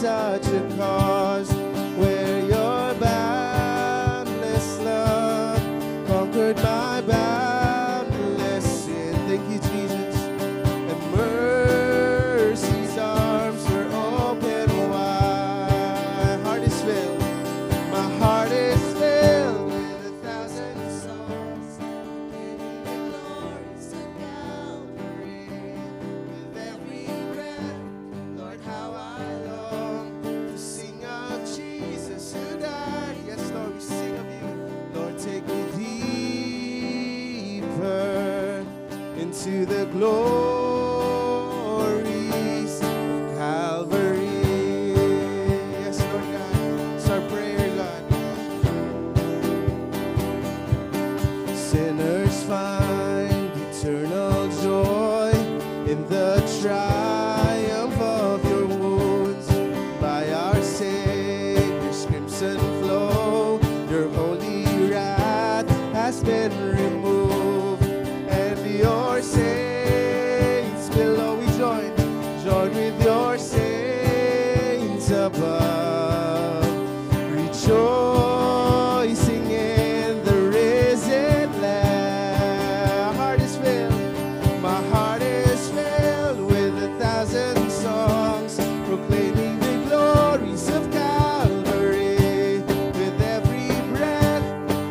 such a cause where your boundless love conquered my boundless sin. Thank you, Jesus. And mercy's arms are open wide. Heart is filled. My heart is filled with 1,000 songs, giving the glories of Calvary. With every breath, Lord, how I long to sing of Jesus who died. Yes, Lord, we sing of you. Lord, take me deeper into the glories of Calvary. Yes, Lord God, it's our prayer, God. Sinners find eternal joy in the triumph of your wounds. By our Savior's crimson flow, your holy wrath has been removed, and your saints below we join with your saints above, rejoicing in the risen Lamb. Heart is filled, my heart is filled with 1,000 songs, proclaiming the glories of Calvary. With every breath,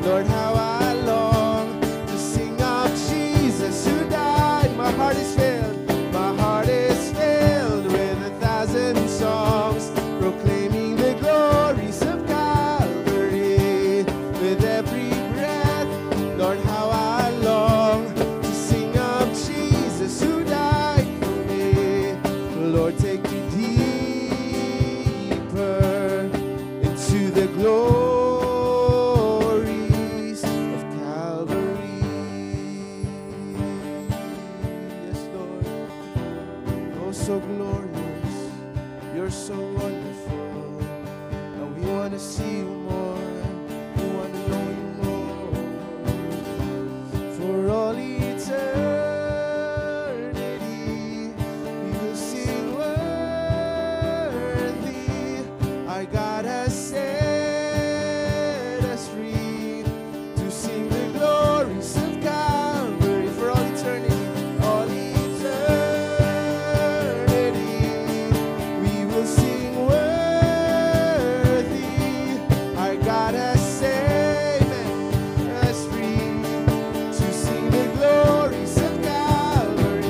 Lord, how I long to sing of Jesus who died. My heart is filled, my heart is filled with 1,000 songs, proclaiming the glories of Calvary. With every breath, Lord, how I long to sing of Jesus who died for me. Lord, take me deeper into the glories of Calvary. Yes, Lord. Oh, so glorious. You're so wonderful. And we want to see you more. We want to know you more. For all eternity, we will sing worthy. Our God has set us free to sing the glories of Calvary. For all eternity, we will sing worthy. Our God has set us free to sing the glories of Calvary.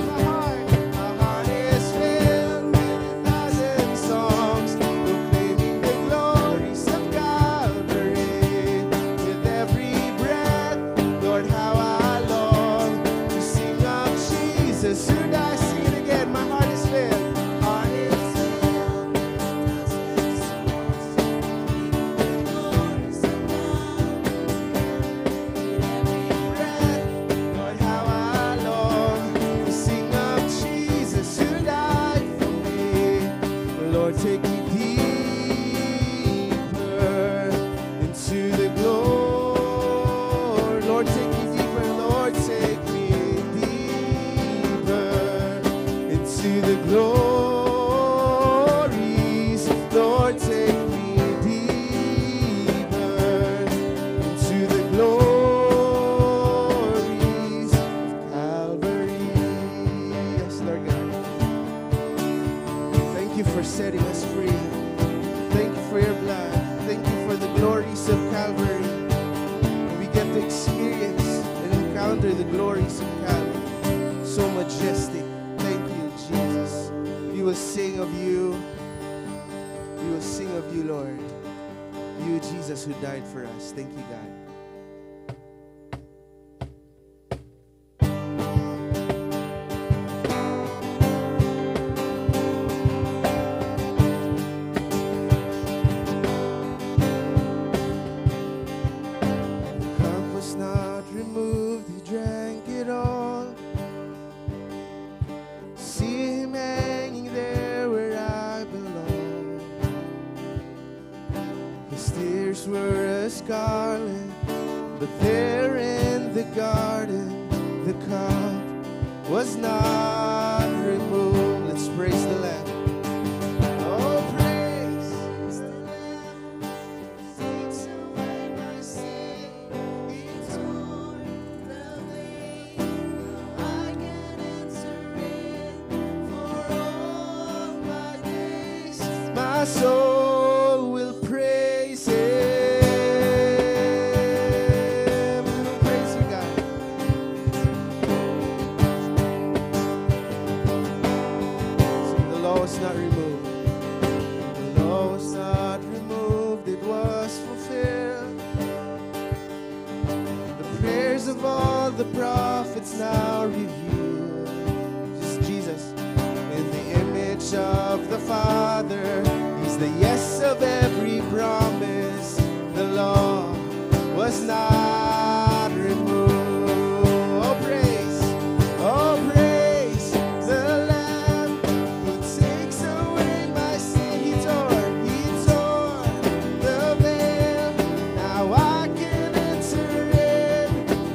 My heart is filled with 1,000 songs, proclaiming the glories of Calvary. With every breath, Lord, how I long to sing of Jesus who died. Sing it again. My heart is filled. Heart is filled with 1,000 songs, proclaiming the glories of Calvary. With every breath, Lord, how I long to sing of Jesus who died for me. Lord, take me deeper into the glory. Lord, take me deeper. Lord, take me deeper into the glories. Lord, take me deeper into the glories of Calvary. Yes, Lord God. Thank you for setting us free. Thank you for your blood. Thank you for the glories of Calvary. We get to experience and encounter the glories of Calvary. So majestic. Thank you, Jesus. We will sing of you. We will sing of you, Lord. You, Jesus, who died for us. Thank you, God. The cup was not removed, he drank it all. See him hanging there where I belong. His tears were as scarlet, but there in the garden, the cup was not removed. Let's praise the Lamb. Oh, praise my soul will praise Him. Praise you, God. See, the law was not removed. The law was not removed, it was fulfilled. The prayers of all the prophets now revealed. Just Jesus in the image of the Father. He's the yes of every promise. The law was not removed. Oh, praise the Lamb who takes away my sin. He tore the veil. Now I can enter in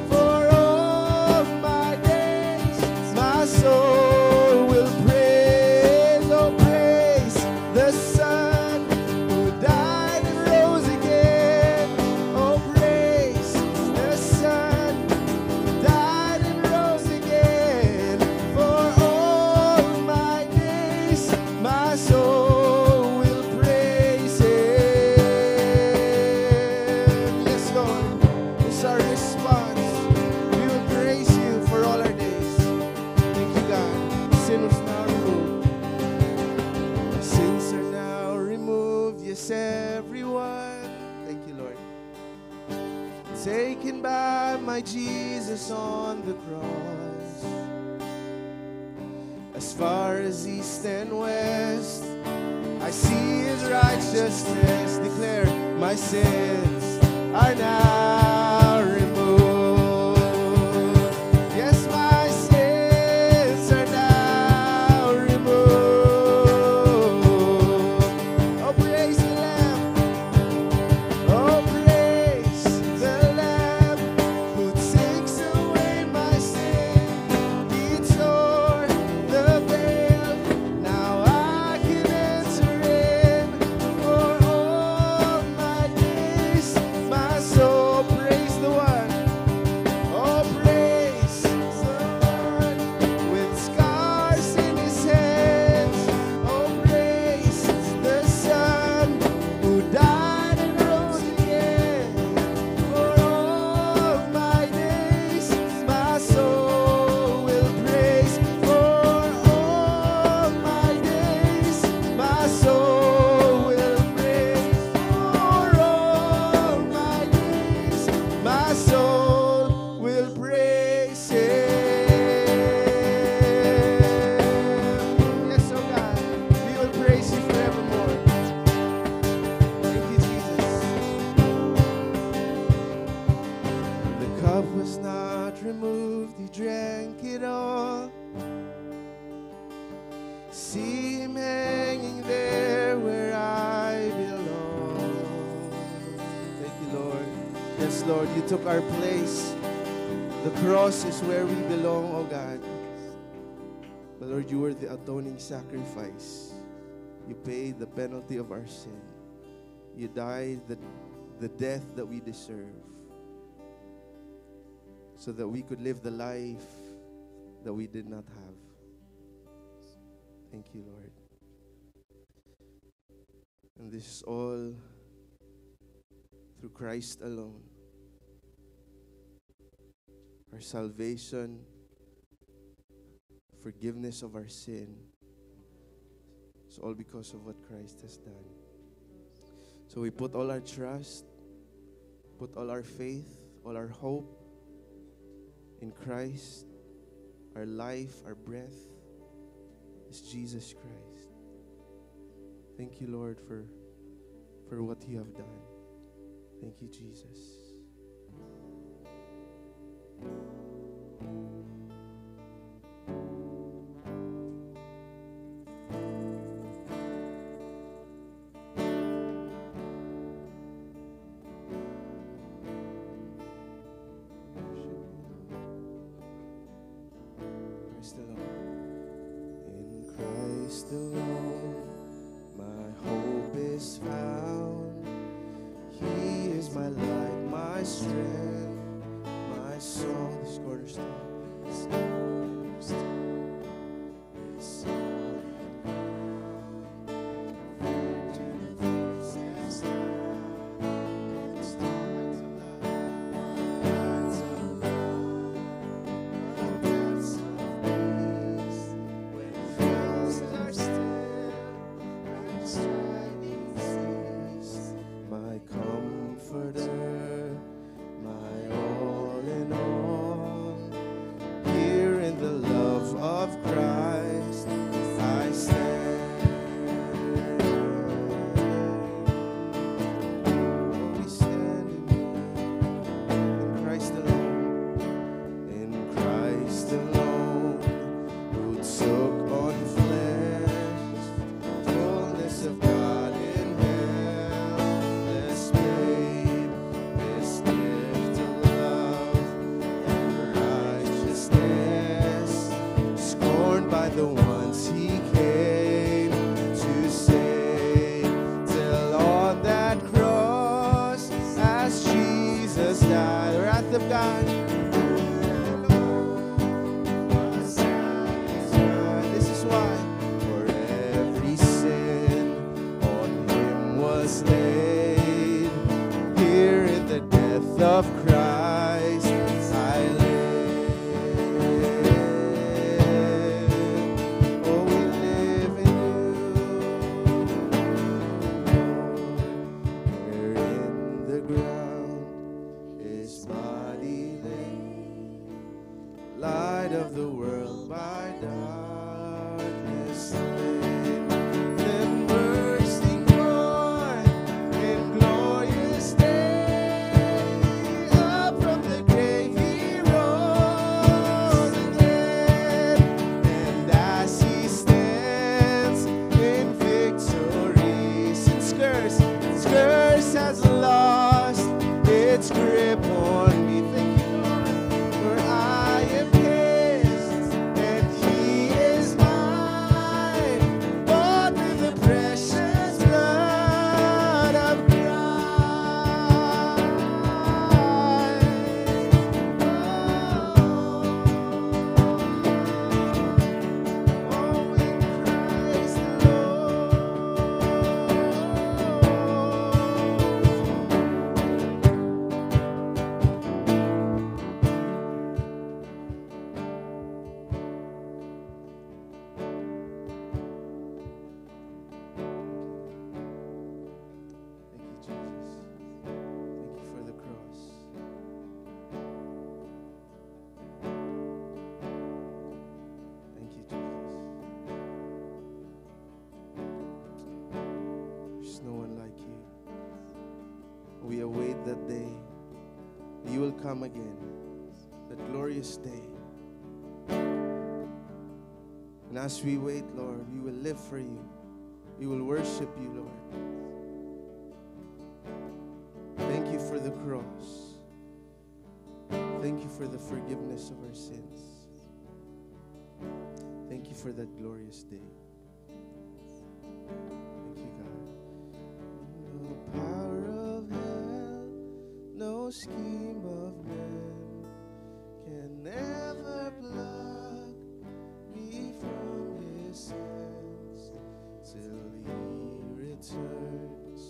for all my days. My soul will praise, oh praise the Son who died and rose again. Oh praise the Son who died and rose again. For all my days my soul will praise Him. Yes, Lord, this is our response. We will praise You for all our days. Thank You, God. Sin was now removed. Our sins are now removed. Yes, everyone. Thank You, Lord. Taken by my Jesus on the cross. As far as east and west, I see His righteousness. Declare, my sins are now removed. Yes, my sins are now removed. Oh, praise the Lamb. Oh, praise the Lamb who takes away my sin. He tore the veil. Now I can enter in for all my days. My soul praise the one. Oh, praise the one with scars in His hands. Oh, praise the Son who died and rose again. For all my days, my soul will praise. For all my days, my soul will praise. For all my days, my soul will praise Him. Yes, oh God, we will praise You forevermore. Thank You, Jesus. The cup was not removed, He drank it all. See Him hanging there where I belong. Thank You, Lord. Yes, Lord, You took our place. The cross is where we belong, oh God. But Lord, You were the atoning sacrifice. You paid the penalty of our sin. You died the death that we deserve, so that we could live the life that we did not have. Thank You, Lord. And this is all through Christ alone. Our salvation, forgiveness of our sin, it's all because of what Christ has done. So we put all our trust, put all our faith, all our hope in Christ. Our life, our breath is Jesus Christ. Thank You, Lord, for what You have done. Thank You, Jesus. Christ alone. In Christ alone, my hope is found. He is my light, my strength, my song. This cornerstone, this cornerstone, this solid ground. was slain. Here in the death of Christ I live. Oh, we live in you. Where in the ground his body lay, light of the world by darkness slain. Then bursting forth in glorious day, up from the grave he rose again. And as he stands in victory, since curse has lost its grip on me. Thank you, Lord. For I am his and he is mine, bought with the precious blood of Christ. Oh, in Christ alone. Thank you, Jesus. Thank you for the cross. Thank you, Jesus. There's no one like you. We await that day. You will come again, that glorious day. And as we wait, Lord, we will live for you. We will worship you, Lord. Thank you for the cross. Thank you for the forgiveness of our sins. Thank you for that glorious day. Thank you, God. No power of hell, no scheme of man can ever pluck me from his hands till he returns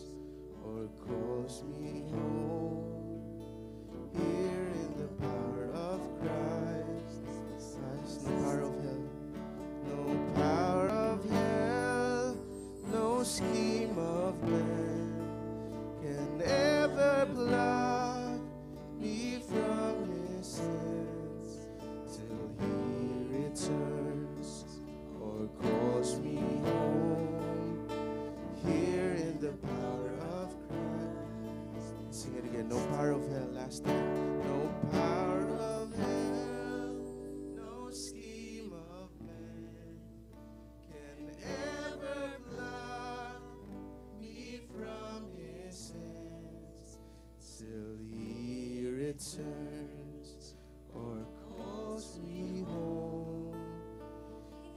or calls me home. Here in the power of Christ, there's no power of hell, no power of hell, no scheme of man can ever pluck me from his hands till he returns or calls me home. Here in the power of Christ. Sing it again. No power of hell. Last time. No power of hell, no scheme of man can ever pluck me from his hands till he returns or calls me home.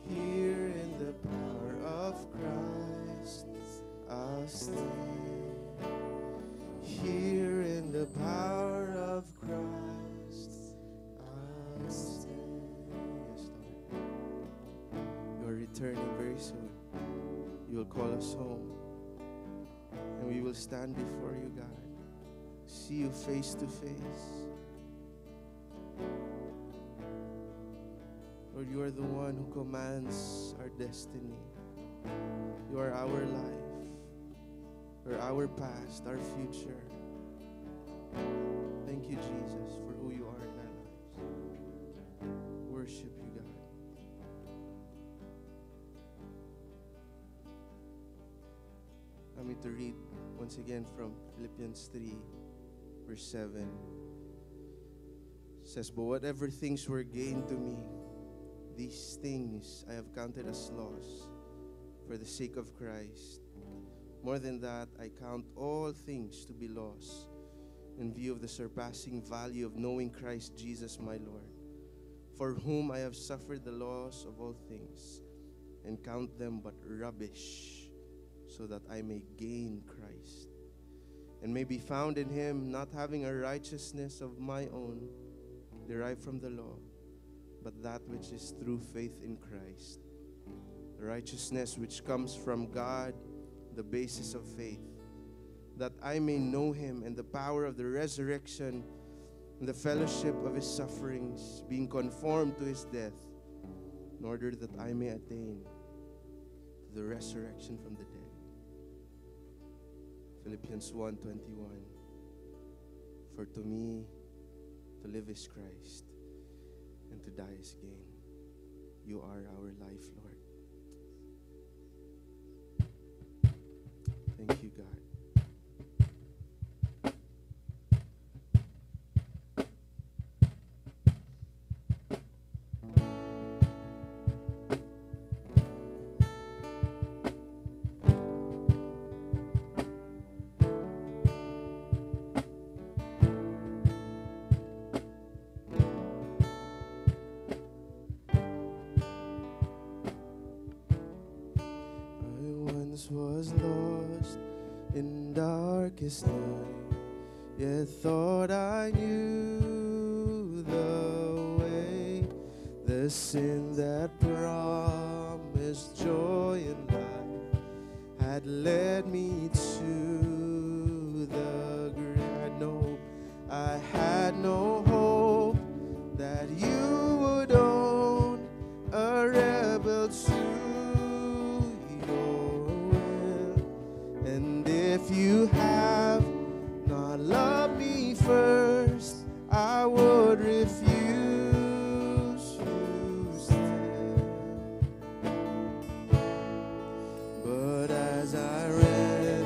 Here in the power of Christ I'll stand. Here in the power of Christ I'll stand. Yes, Lord. You are returning very soon. You will call us home. And we will stand before you, God. See you face to face. Lord, you are the one who commands our destiny. You are our life, or our past, our future. Thank you, Jesus, for who you are in our lives. Worship you, God. Allow me to read once again from Philippians 3, verse 7. It says, "But whatever things were gained to me, these things I have counted as loss for the sake of Christ. More than that, I count all things to be loss in view of the surpassing value of knowing Christ Jesus my Lord, for whom I have suffered the loss of all things, and count them but rubbish, so that I may gain Christ, and may be found in him, not having a righteousness of my own derived from the law, but that which is through faith in Christ, the righteousness which comes from God, the basis of faith, that I may know him and the power of the resurrection and the fellowship of his sufferings, being conformed to his death, in order that I may attain to the resurrection from the dead. Philippians 1:21. For to me, to live is Christ, and to die is gain. You are our life, Lord. Thank you, God. Was lost in darkest night, yet thought I knew the way. The sin that promised joy and life had led me to the grave. I had no hope that you would own a rebel to. If you have not loved me first, I would refuse you still. But as I ran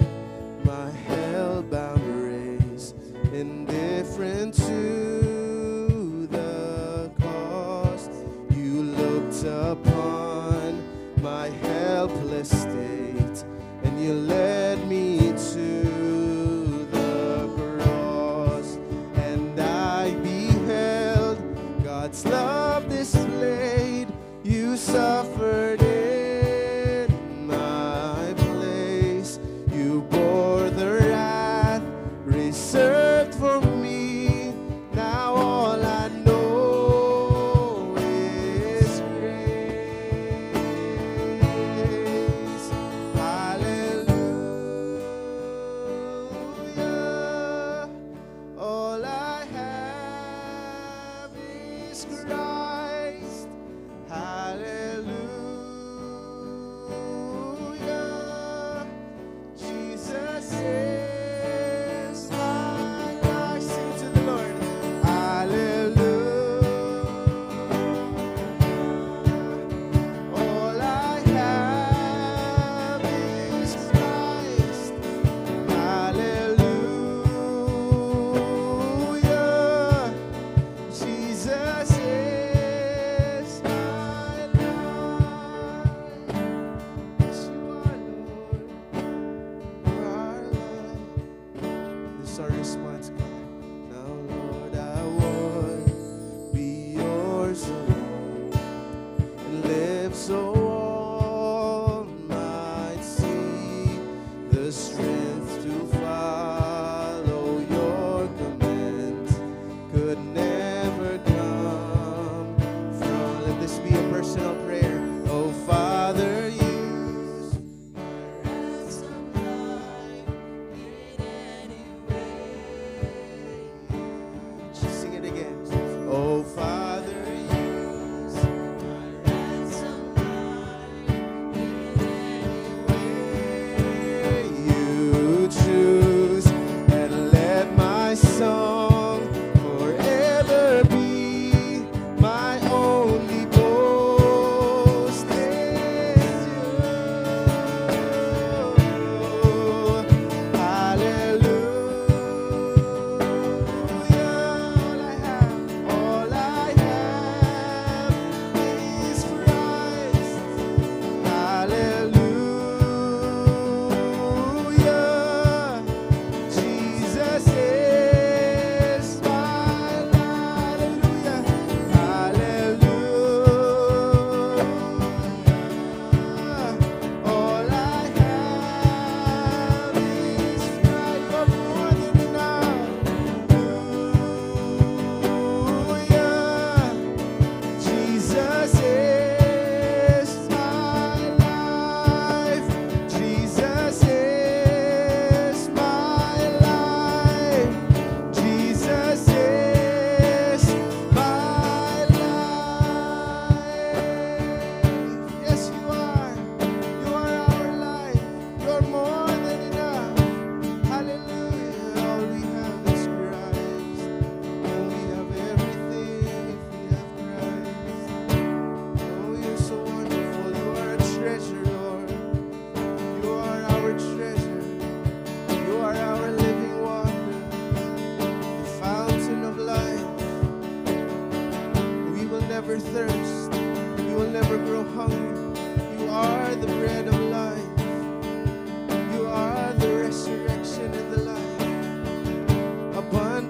my hell-bound race, indifferent to the cost, you looked upon my helpless state, and you led me to the cross, and I beheld God's love displayed. You suffered in my place. You bore the wrath reserved for me. Now all I know is grace. All I have is Christ. Hallelujah. Jesus is my life. Sing to the Lord. Hallelujah. All I have is Christ. Hallelujah. Jesus is my life. Yes, you are, Lord. You are life. This is our response, God. Now, Lord, I want to be yours alone and live so all might see the strength to follow your commands could never come from. Let this be a personal prayer. Oh, Father, use my ransom life in any way. Just sing it again. Oh, Father, use my ransom life in any way.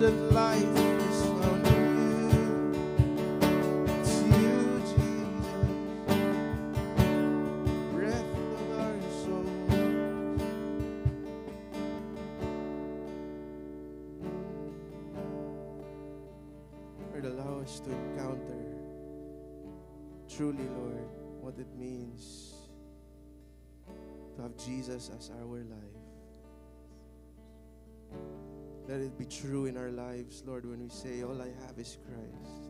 abundant life is found in you. It's you, Jesus, breath of our soul. Lord, allow us to encounter truly, Lord, what it means to have Jesus as our life. Let it be true in our lives, Lord, when we say, all I have is Christ.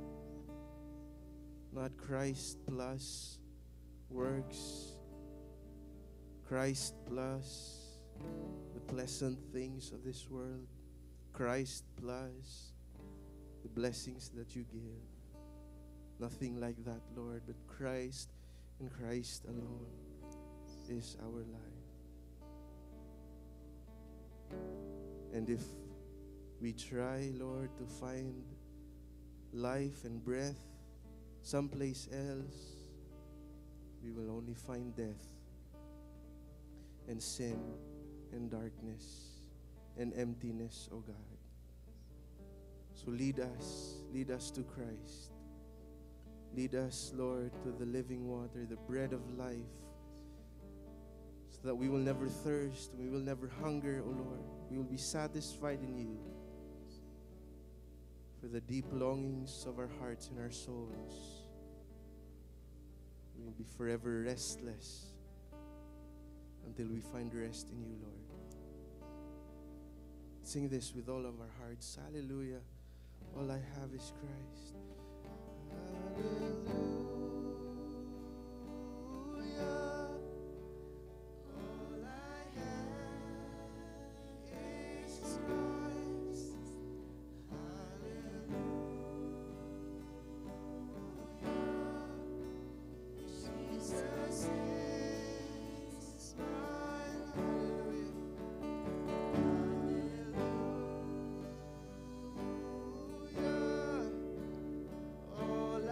Not Christ plus works, Christ plus the pleasant things of this world, Christ plus the blessings that you give. Nothing like that, Lord, but Christ and Christ alone is our life. And if we try, Lord, to find life and breath someplace else, we will only find death and sin and darkness and emptiness, O God. So lead us to Christ. Lead us, Lord, to the living water, the bread of life, so that we will never thirst, we will never hunger, O Lord. We will be satisfied in you for the deep longings of our hearts and our souls. We will be forever restless until we find rest in you, Lord. Sing this with all of our hearts. Hallelujah. All I have is Christ. Hallelujah. All I have is Christ. Hallelujah. Jesus is mine. Hallelujah. All I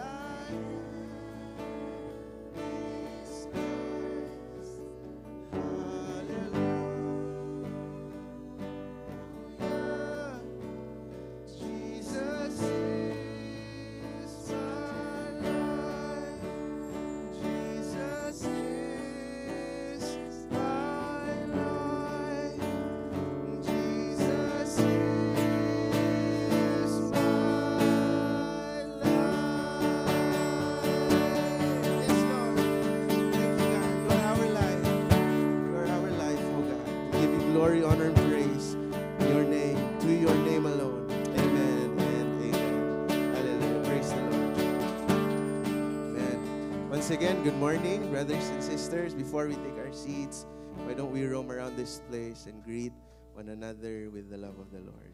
have is Christ. Hallelujah. Jesus is my life. Jesus is my life. Jesus is my life. Yes, Lord. Thank you, God. Lord, our life. Lord, our life, oh God. We give you glory, honor, and praise. Your name, to your name alone. Amen and amen. Hallelujah. Praise the Lord. Amen. Once again, good morning, brothers and sisters. Before we take our seats, why don't we roam around this place and greet one another with the love of the Lord.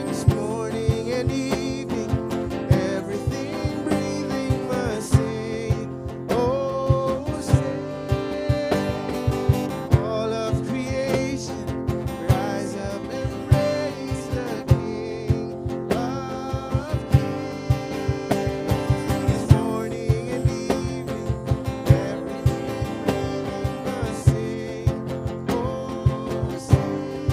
This morning and evening, everything breathing must sing. Oh, sing. All of creation, rise up and praise the King of Kings. This morning and evening, everything breathing must sing. Oh, sing.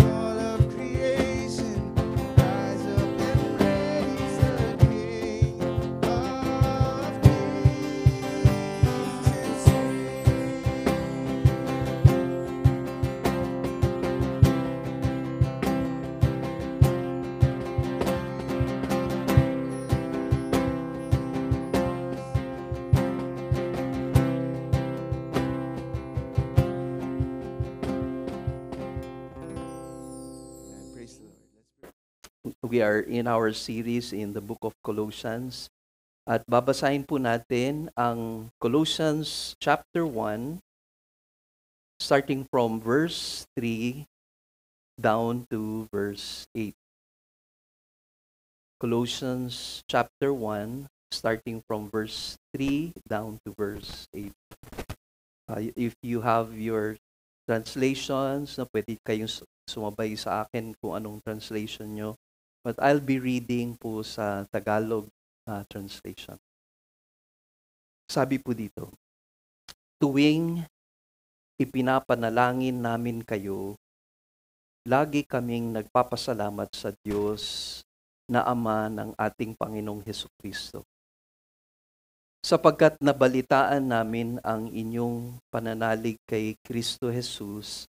All of creation, rise up and praise the King of Kings and sing. Amen. Praise the Lord. We are in our series in the book of Colossians. At babasahin po natin ang Colossians chapter 1, starting from verse 3 down to verse 8. Colossians chapter 1, starting from verse 3 down to verse 8. If you have your translations, na pwede kayong sumabay sa akin kung anong translation nyo. But I'll be reading po sa Tagalog translation. Sabi po dito, tuwing ipinapanalangin namin kayo, lagi kaming nagpapasalamat sa Diyos na Ama ng ating Panginoong Hesukristo. Sapagkat nabalitaan namin ang inyong pananalig kay Kristo Jesus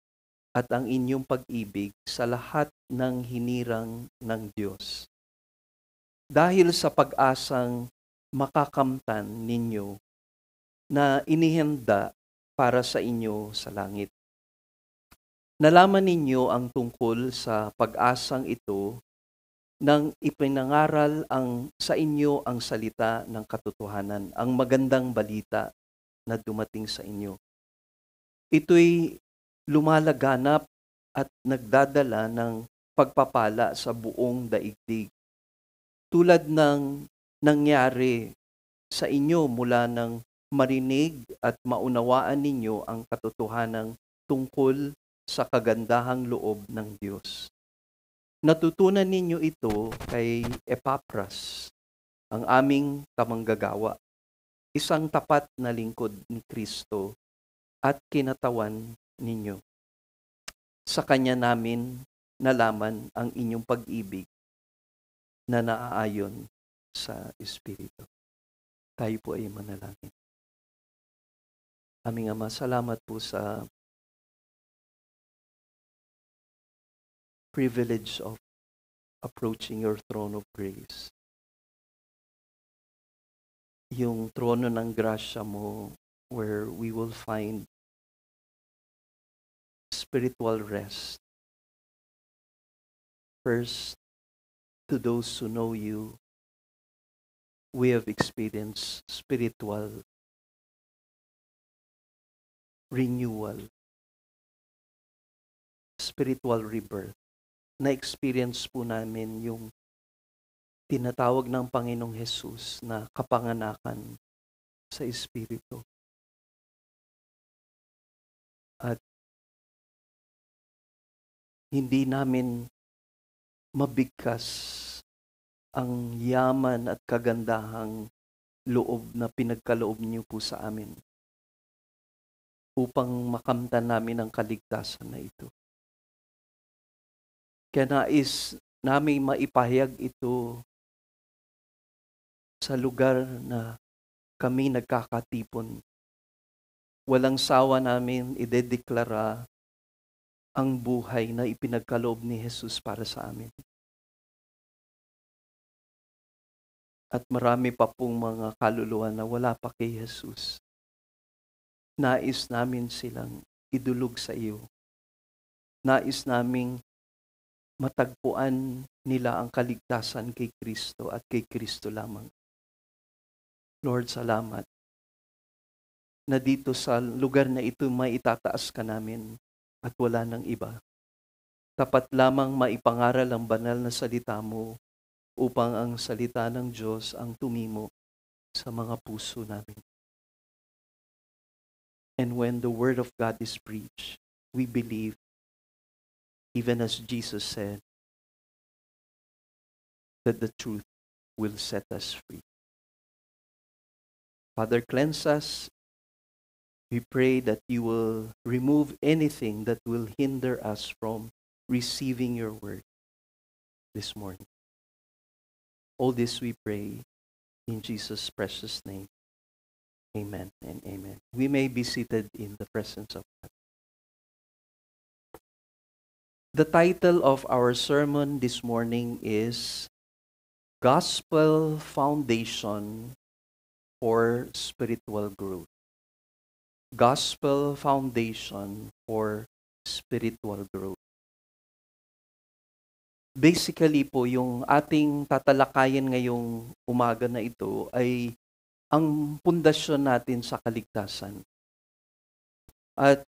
at ang inyong pag-ibig sa lahat ng hinirang ng Diyos. Dahil sa pag-asang makakamtan ninyo na inihanda para sa inyo sa langit. Nalaman ninyo ang tungkol sa pag-asang ito nang ipinangaral sa inyo ang salita ng katotohanan, ang magandang balita na dumating sa inyo. Ito'y lumalaganap at nagdadala ng pagpapala sa buong daigdig. Tulad ng nangyari sa inyo mula nang marinig at maunawaan ninyo ang katotohanan tungkol sa kagandahang loob ng Diyos. Natutunan ninyo ito kay Epapras, ang aming kamanggagawa, isang tapat na lingkod ni Kristo at kinatawan ninyo. Sa Kanya namin nalaman ang inyong pag-ibig na naaayon sa Espiritu. Tayo po ay manalangin. Aming Ama, salamat po sa privilege of approaching your throne of grace. Yung trono ng grasya mo where we will find spiritual rest. First, to those who know you, we have experienced spiritual renewal, spiritual rebirth. Na-experience po namin yung tinatawag ng Panginoong Hesus na kapanganakan sa Espiritu. At hindi namin mabigkas ang yaman at kagandahang loob na pinagkaloob niyo po sa amin upang makamtan namin ang kaligtasan na ito. Kaya nais namin maipahayag ito sa lugar na kami nagkakatipon. Walang sawa namin idedeklara ang buhay na ipinagkaloob ni Jesus para sa amin. At marami pa pong mga kaluluwa na wala pa kay Jesus. Nais namin silang idulog sa iyo. Nais naming matagpuan nila ang kaligtasan kay Kristo at kay Kristo lamang. Lord, salamat na dito sa lugar na ito may itataas ka namin at wala nang iba. Tapat lamang maipangaral ang banal na salita mo upang ang salita ng Diyos ang tumimo sa mga puso namin. And when the Word of God is preached, we believe, even as Jesus said, that the truth will set us free. Father, cleanse us. We pray that you will remove anything that will hinder us from receiving your word this morning. All this we pray in Jesus' precious name. Amen and amen. We may be seated in the presence of God. The title of our sermon this morning is Gospel Foundation for Spiritual Growth. Gospel Foundation for Spiritual Growth. Basically po, yung ating tatalakayan ngayong umaga na ito ay ang pundasyon natin sa kaligtasan. At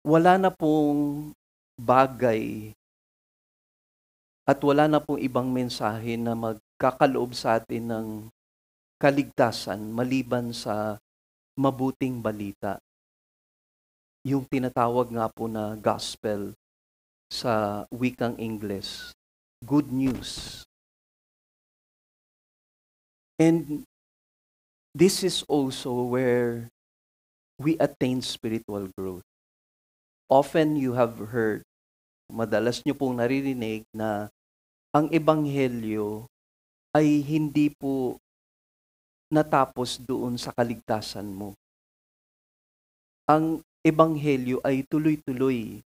wala na pong bagay at wala na pong ibang mensahe na magkakaloob sa atin ng kaligtasan maliban sa mabuting balita. Yung tinatawag nga po na gospel sa wikang Ingles. Good news. And this is also where we attain spiritual growth. Often you have heard, madalas nyo pong naririnig na ang ebanghelyo ay hindi po natapos doon sa kaligtasan mo. Ang ebanghelyo ay tuloy-tuloy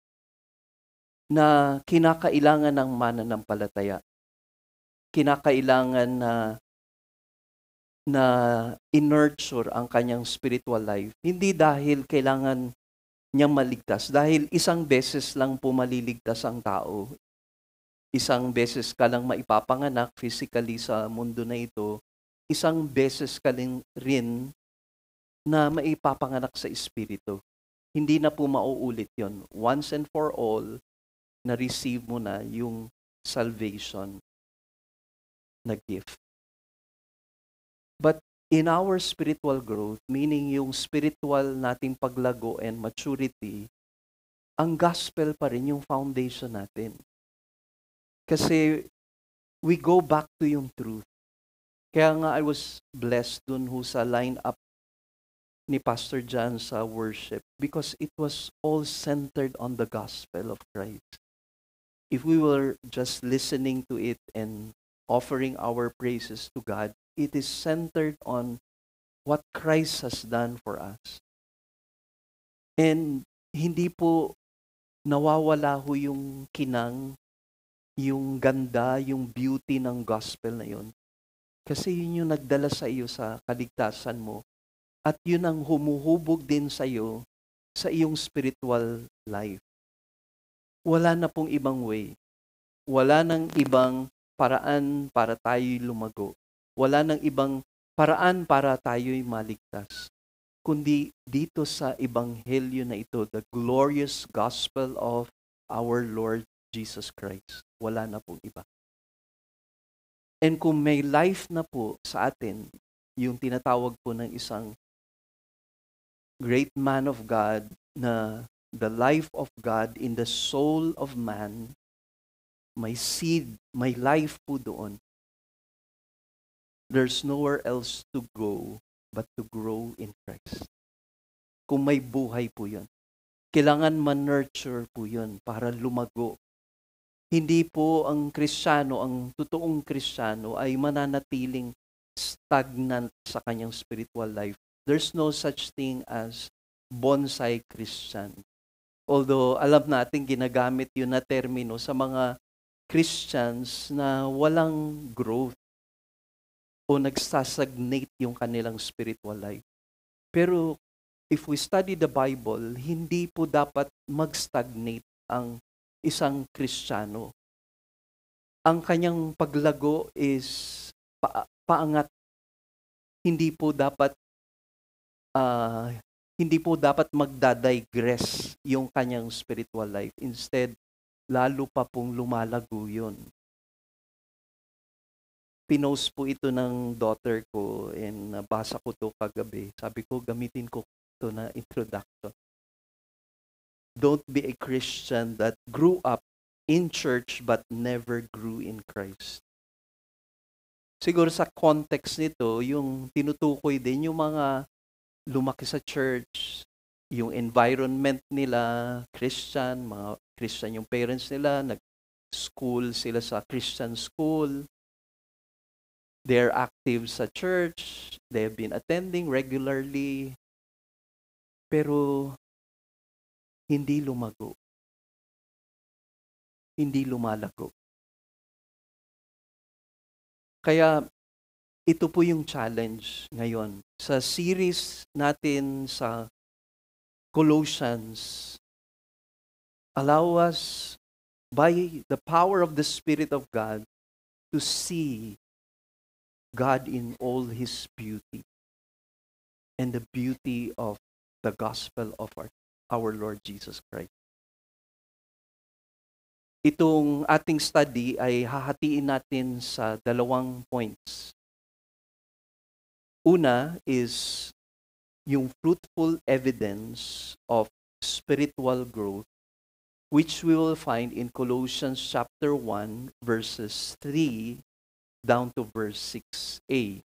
na kinakailangan ng mananampalataya. Kinakailangan na i-nurture ang kanyang spiritual life. Hindi dahil kailangan niyang maligtas. Dahil isang beses lang po maliligtas ang tao. Isang beses ka lang maipapanganak physically sa mundo na ito. Isang beses ka rin na maipapanganak sa espiritu. Hindi na po mauulit yon. Once and for all, na-receive mo na yung salvation na gift. But in our spiritual growth, meaning yung spiritual nating paglago and maturity, ang gospel pa rin yung foundation natin. Kasi we go back to yung truth. Kaya nga I was blessed dun sa line-up ni Pastor John sa worship because it was all centered on the gospel of Christ. If we were just listening to it and offering our praises to God, it is centered on what Christ has done for us. And hindi po nawawala ho yung kinang, yung ganda, yung beauty ng gospel na yun. Kasi yun yung nagdala sa iyo sa kaligtasan mo. At yun ang humuhubog din sa iyo sa iyong spiritual life. Wala na pong ibang way. Wala nang ibang paraan para tayo'y lumago. Wala nang ibang paraan para tayo'y maligtas. Kundi dito sa ebanghelyo na ito, the glorious gospel of our Lord Jesus Christ. Wala na pong iba. And kung may life na po sa atin, yung tinatawag po ng isang great man of God na the life of God in the soul of man, may seed, may life po doon. There's nowhere else to go but to grow in Christ. Kung may buhay po yun. Kailangan man-nurture po yun para lumago. Hindi po ang Kristiyano, ang totoong Kristiyano ay mananatiling stagnant sa kanyang spiritual life. There's no such thing as bonsai Christian. Although alam natin ginagamit yun na termino sa mga Christians na walang growth o nagsasagnate yung kanilang spiritual life. Pero if we study the Bible, hindi po dapat mag-stagnate ang isang Kristiyano. Ang kanyang paglago is paangat. Hindi po dapat magdadigress yung kanyang spiritual life. Instead, lalo pa pong lumalago yun. Pinost po ito ng daughter ko and nabasa ko to kagabi. Sabi ko, gamitin ko to na introduction. Don't be a Christian that grew up in church but never grew in Christ. Siguro sa context nito, yung tinutukoy din yung mga lumaki sa church, yung environment nila, Christian, mga Christian yung parents nila, nag-school sila sa Christian school, they're active sa church, they've been attending regularly, pero hindi lumago. Hindi lumalago. Kaya ito po yung challenge ngayon. Sa series natin sa Colossians, allow us by the power of the Spirit of God to see God in all His beauty and the beauty of the gospel of our Lord Jesus Christ. Itong ating study ay hahatiin natin sa dalawang points. Una is yung fruitful evidence of spiritual growth, which we will find in Colossians chapter 1, verses 3 down to verse 6a.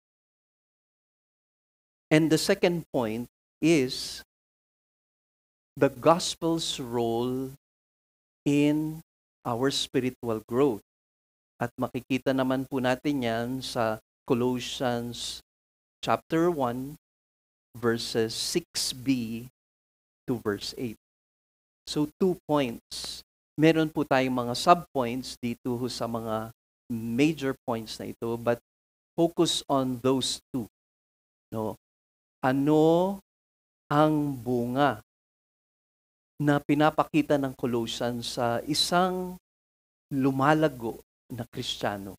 And the second point is the gospel's role in our spiritual growth. At makikita naman po natin yan sa Colossians chapter 1, verses 6b to verse 8. So 2 points. Meron po tayong mga subpoints dito sa mga major points na ito, but focus on those two. No? Ano ang bunga na pinapakita ng Colossians sa isang lumalago na Kristiyano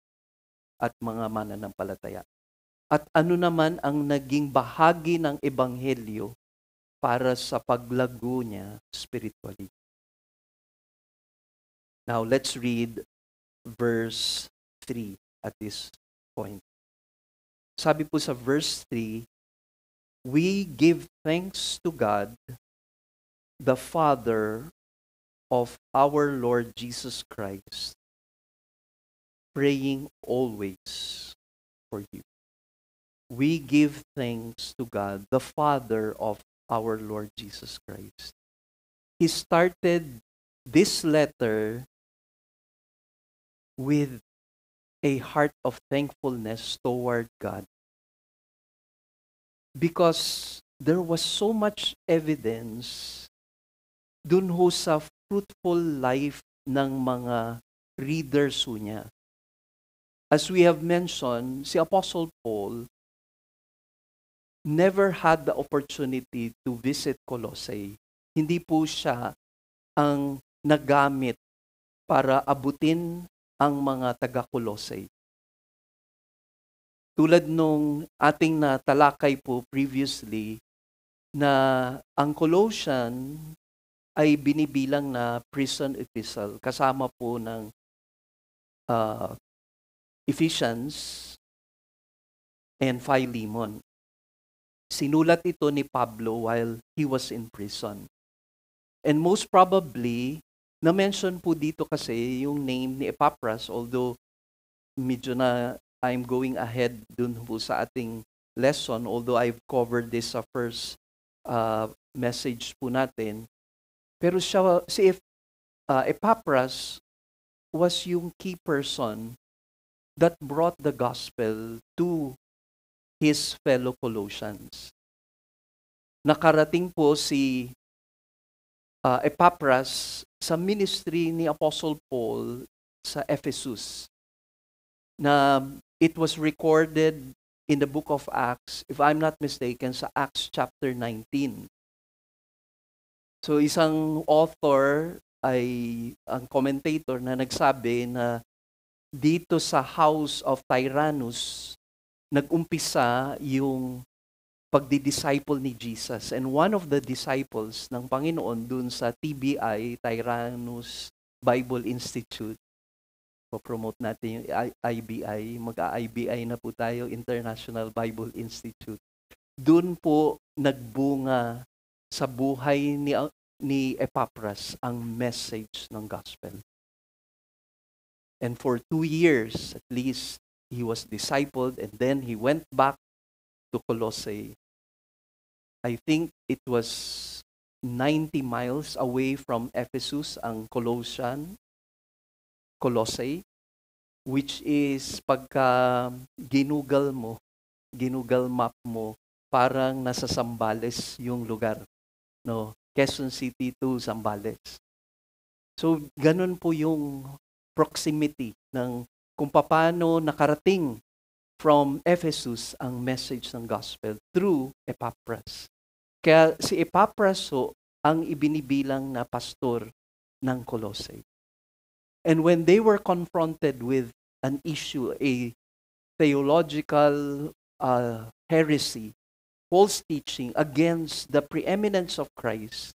at mga mananampalataya? At ano naman ang naging bahagi ng Ebanghelyo para sa paglago niya spiritually? Now, let's read verse 3 at this point. Sabi po sa verse 3, we give thanks to God, the Father of our Lord Jesus Christ, praying always for you. We give thanks to God, the Father of our Lord Jesus Christ. He started this letter with a heart of thankfulness toward God, because there was so much evidence dun ho sa fruitful life ng mga readers ho niya. As we have mentioned, si Apostle Paul never had the opportunity to visit Colossae. Hindi po siya ang nagamit para abutin ang mga taga-Colossae. Tulad nung ating natalakay po previously, na ang Colossian ay binibilang na prison epistle, kasama po ng Ephesians and Philemon. Sinulat ito ni Pablo while he was in prison. And most probably, na-mention po dito kasi yung name ni Epaphras, although medyo na I'm going ahead dun po sa ating lesson, although I've covered this sa first message po natin. Pero si Epaphras was yung key person that brought the gospel to his fellow Colossians. Nakarating po si Epaphras sa ministry ni Apostle Paul sa Ephesus, na it was recorded in the book of Acts, if I'm not mistaken, sa Acts chapter 19. So isang author ay ang commentator na nagsabi na dito sa house of Tyrannus nag-umpisa yung pagdi-disciple ni Jesus. And one of the disciples ng Panginoon dun sa TBI, Tyrannus Bible Institute, po-promote natin yung IBI, mag-IBI na po tayo, International Bible Institute. Dun po nagbunga sa buhay ni Epaphras ang message ng gospel. And for 2 years, at least, he was discipled, and then he went back to Colossae. I think it was 90 miles away from Ephesus, ang Colossae, which is pagka ginugal map mo, parang nasa Zambales yung lugar. No, Quezon City to Zambales. So, ganun po yung proximity ng kung paano nakarating from Ephesus ang message ng gospel through Epaphras. Kaya si Epaphras ang ibinibilang na pastor ng Colossae. And when they were confronted with an issue, a theological heresy, false teaching against the preeminence of Christ,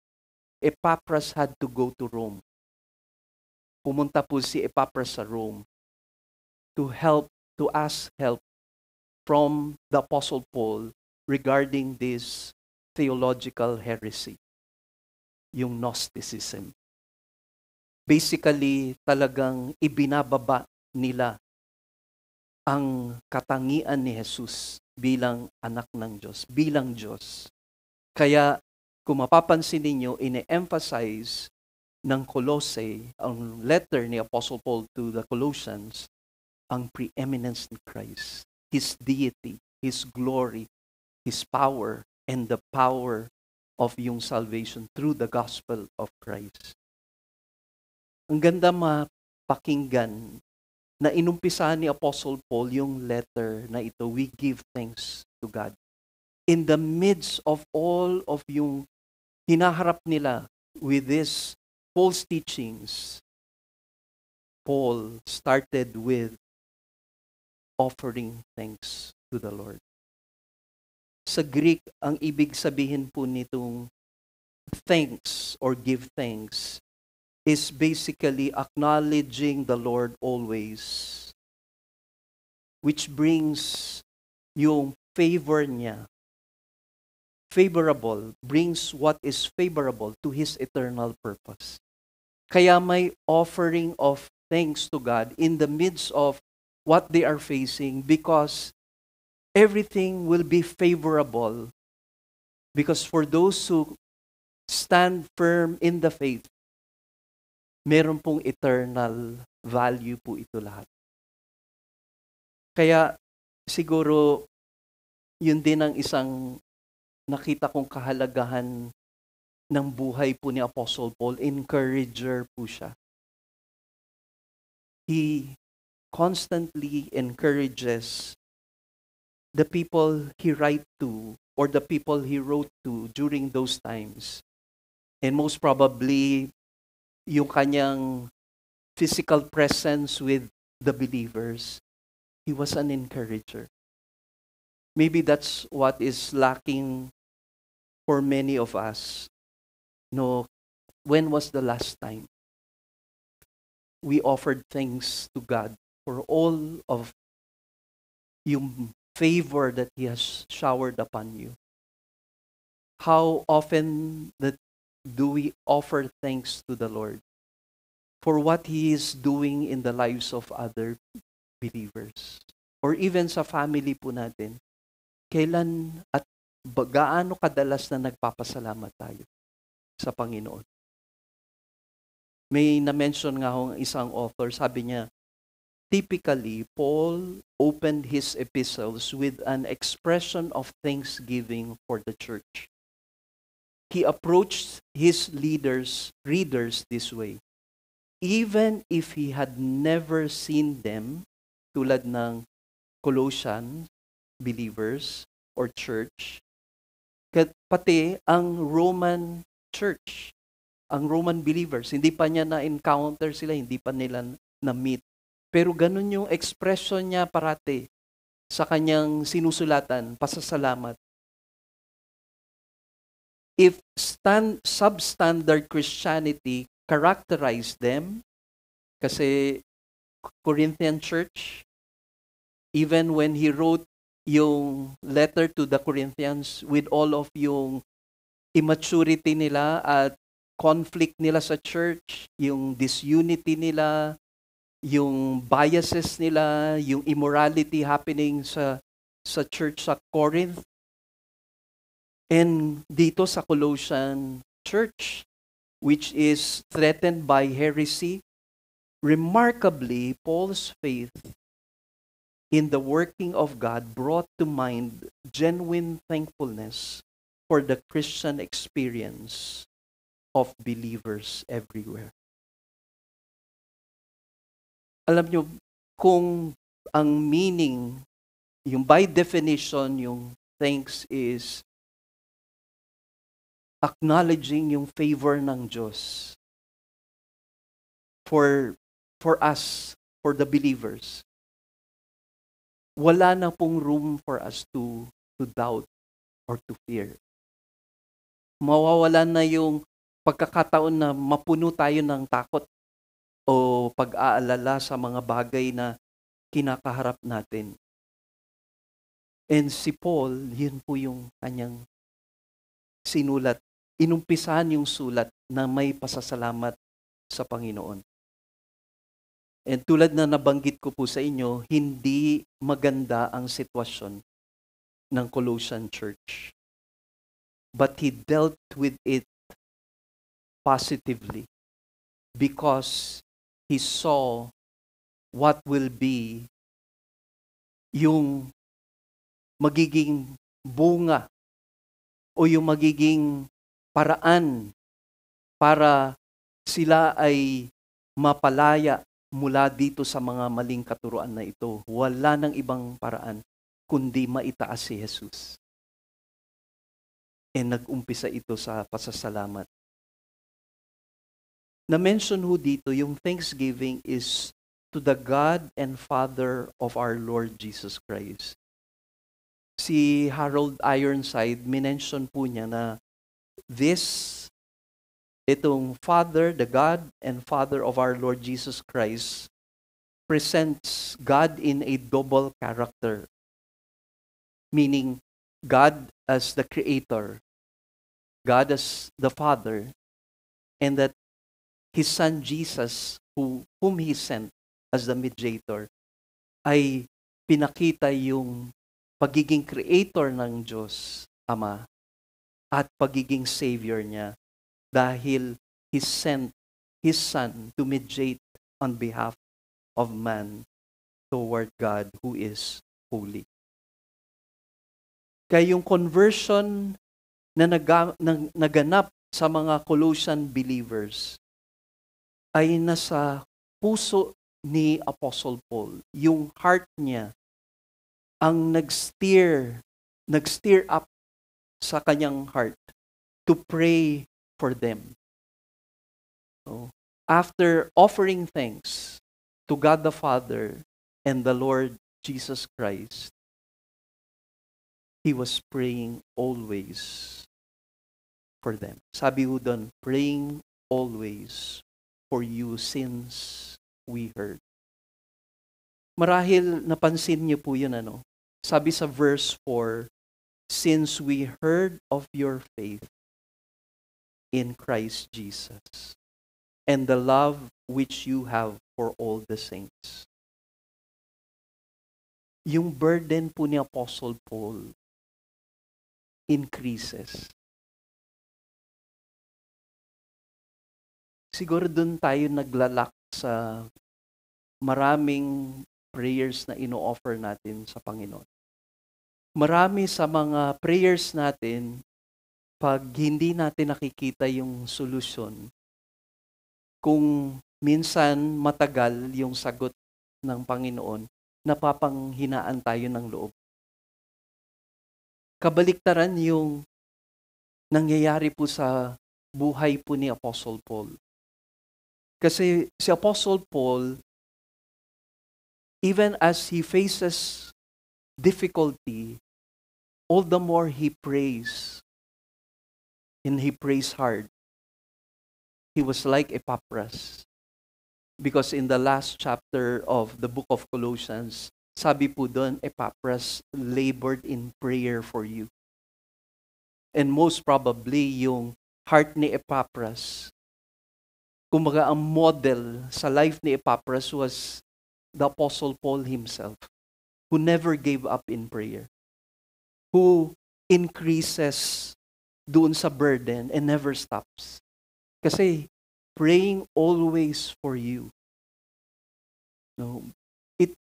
Epaphras had to go to Rome. pumunta po si Epaphras sa Rome to ask help from the Apostle Paul regarding this theological heresy, yung Gnosticism. Basically, talagang ibinababa nila ang katangian ni Jesus bilang anak ng Diyos, bilang Diyos. Kaya, kung mapapansin ninyo, ine-emphasize ng Colossae, ang letter ni Apostle Paul to the Colossians, ang preeminence ni Christ, His deity, His glory, His power, and the power of yung salvation through the gospel of Christ. Ang ganda mapakinggan na inumpisahan ni Apostle Paul yung letter na ito, we give thanks to God. In the midst of all of yung hinaharap nila with these false teachings, Paul started with offering thanks to the Lord. Sa Greek, ang ibig sabihin po nitong thanks or give thanks is basically acknowledging the Lord always, which brings yung favor niya. Favorable, brings what is favorable to His eternal purpose. Kaya may offering of thanks to God in the midst of what they are facing because everything will be favorable. Because for those who stand firm in the faith, meron pong eternal value po ito lahat. Kaya siguro yun din ang isang nakita kong kahalagahan ng buhay po ni Apostle Paul. Encourager po siya. He constantly encourages the people he write to or the people he wrote to during those times. And most probably, yung kanyang physical presence with the believers, he was an encourager. Maybe that's what is lacking for many of us. No, when was the last time we offered thanks to God for all of yung favor that He has showered upon you? How often do we offer thanks to the Lord for what He is doing in the lives of other believers? Or even sa family po natin, kailan at gaano kadalas na nagpapasalamat tayo sa Panginoon? May na-mention nga hong isang author, sabi niya, typically, Paul opened his epistles with an expression of thanksgiving for the church. He approached his readers this way. Even if he had never seen them, tulad ng Colossian believers or church, pati ang Roman church, ang Roman believers, hindi pa niya na-encounter sila, hindi pa nila na-meet. Pero ganun yung expression niya parati sa kanyang sinusulatan, pasasalamat. If substandard Christianity characterized them, kasi Corinthian church, even when he wrote yung letter to the Corinthians with all of yung immaturity nila at conflict nila sa church, yung disunity nila, yung biases nila, yung immorality happening sa church sa Corinth. And dito sa Colossian church, which is threatened by heresy, remarkably, Paul's faith in the working of God brought to mind genuine thankfulness for the Christian experience of believers everywhere. Alam nyo, kung ang meaning, yung by definition, yung thanks is acknowledging yung favor ng Diyos for us, for the believers. Wala na pong room for us to doubt or to fear. Mawawala na yung pagkakataon na mapuno tayo ng takot. o pag-aalala sa mga bagay na kinakaharap natin. And si Paul, yun po yung kanyang sinulat. Inumpisahan yung sulat na may pasasalamat sa Panginoon. And tulad na nabanggit ko po sa inyo, hindi maganda ang sitwasyon ng Colossian Church. But he dealt with it positively because he saw what will be yung magiging bunga o yung magiging paraan para sila ay mapalaya mula dito sa mga maling katuruan na ito. Wala nang ibang paraan kundi maitaas si Jesus. And nag-umpisa ito sa pasasalamat. Na-mention ho dito, yung thanksgiving is to the God and Father of our Lord Jesus Christ. Si Harold Ironside, minention po niya na itong Father, the God and Father of our Lord Jesus Christ, presents God in a double character. Meaning, God as the Creator, God as the Father, and that His Son Jesus, whom He sent as the mediator, ay pinakita yung pagiging creator ng Diyos Ama at pagiging Savior niya dahil He sent His Son to mediate on behalf of man toward God who is holy. Kaya yung conversion na naganap sa mga Colossian believers ay nasa puso ni Apostle Paul. Yung heart niya ang nag-steer up sa kanyang heart to pray for them. So, after offering thanks to God the Father and the Lord Jesus Christ, he was praying always for them. Sabi ho doon, praying always for you since we heard. Marahil napansin niyo po yun, Sabi sa verse 4, since we heard of your faith in Christ Jesus and the love which you have for all the saints. Yung burden po ni Apostle Paul increases. Siguro doon tayo naglalak sa maraming prayers na ino-offer natin sa Panginoon. Marami sa mga prayers natin, pag hindi natin nakikita yung solusyon, kung minsan matagal yung sagot ng Panginoon, napapanghinaan tayo ng loob. Kabaliktaran yung nangyayari po sa buhay po ni Apostle Paul. Kasi si Apostle Paul, even as he faces difficulty, all the more he prays. And he prays hard. He was like Epaphras. Because in the last chapter of the book of Colossians, sabi po doon, Epaphras labored in prayer for you. And most probably, yung heart ni Epaphras, kumbaga ang model sa life ni Epaphras was the Apostle Paul himself, who never gave up in prayer, who increases doon sa burden and never stops. Kasi praying always for you. No,